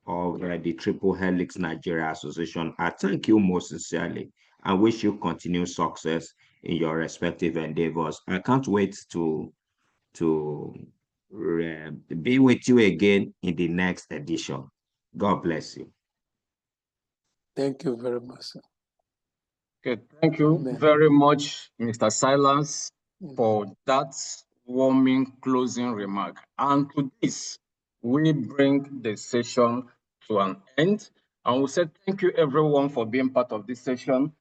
of the Triple Helix Nigeria Association, I thank you most sincerely and wish you continued success in your respective endeavors. I can't wait to be with you again in the next edition. God bless you. Thank you very much, sir. Okay, thank you Amen. very much, Mr. Silence, Amen. for that warming closing remark. And to this, we bring the session to an end. And we say thank you, everyone, for being part of this session.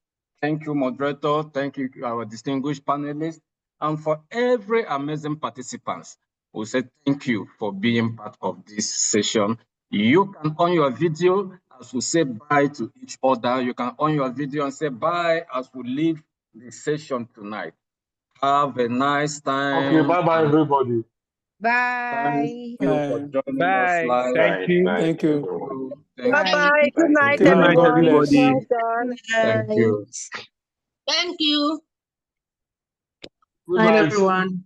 Thank you, moderator. Thank you, our distinguished panelists. And for every amazing participants, we say thank you for being part of this session. You can on your video as we say bye to each other. You can on your video and say bye as we leave the session tonight. Have a nice time. Okay, bye-bye, everybody. Bye. Thank you for joining us Bye. live. Thank you. Thank you. Thank Bye. you. Good night, Good night, God everyone. bless. everybody. Well done. Thank you. Thank you. Good Night, night. everyone.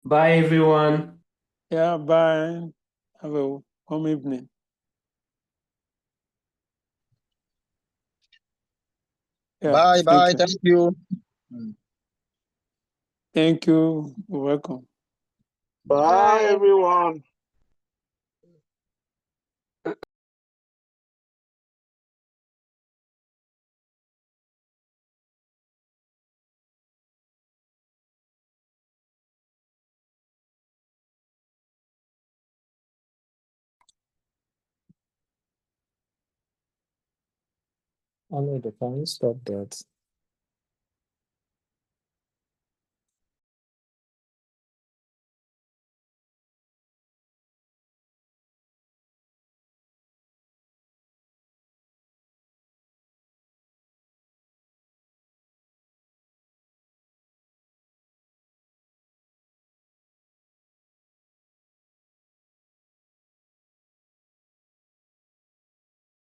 Bye, everyone. Yeah, bye. Have a home evening. Yeah, Bye, bye. you. Thank you. Thank you. You're welcome. Bye, everyone. Oh no, the phone stop that.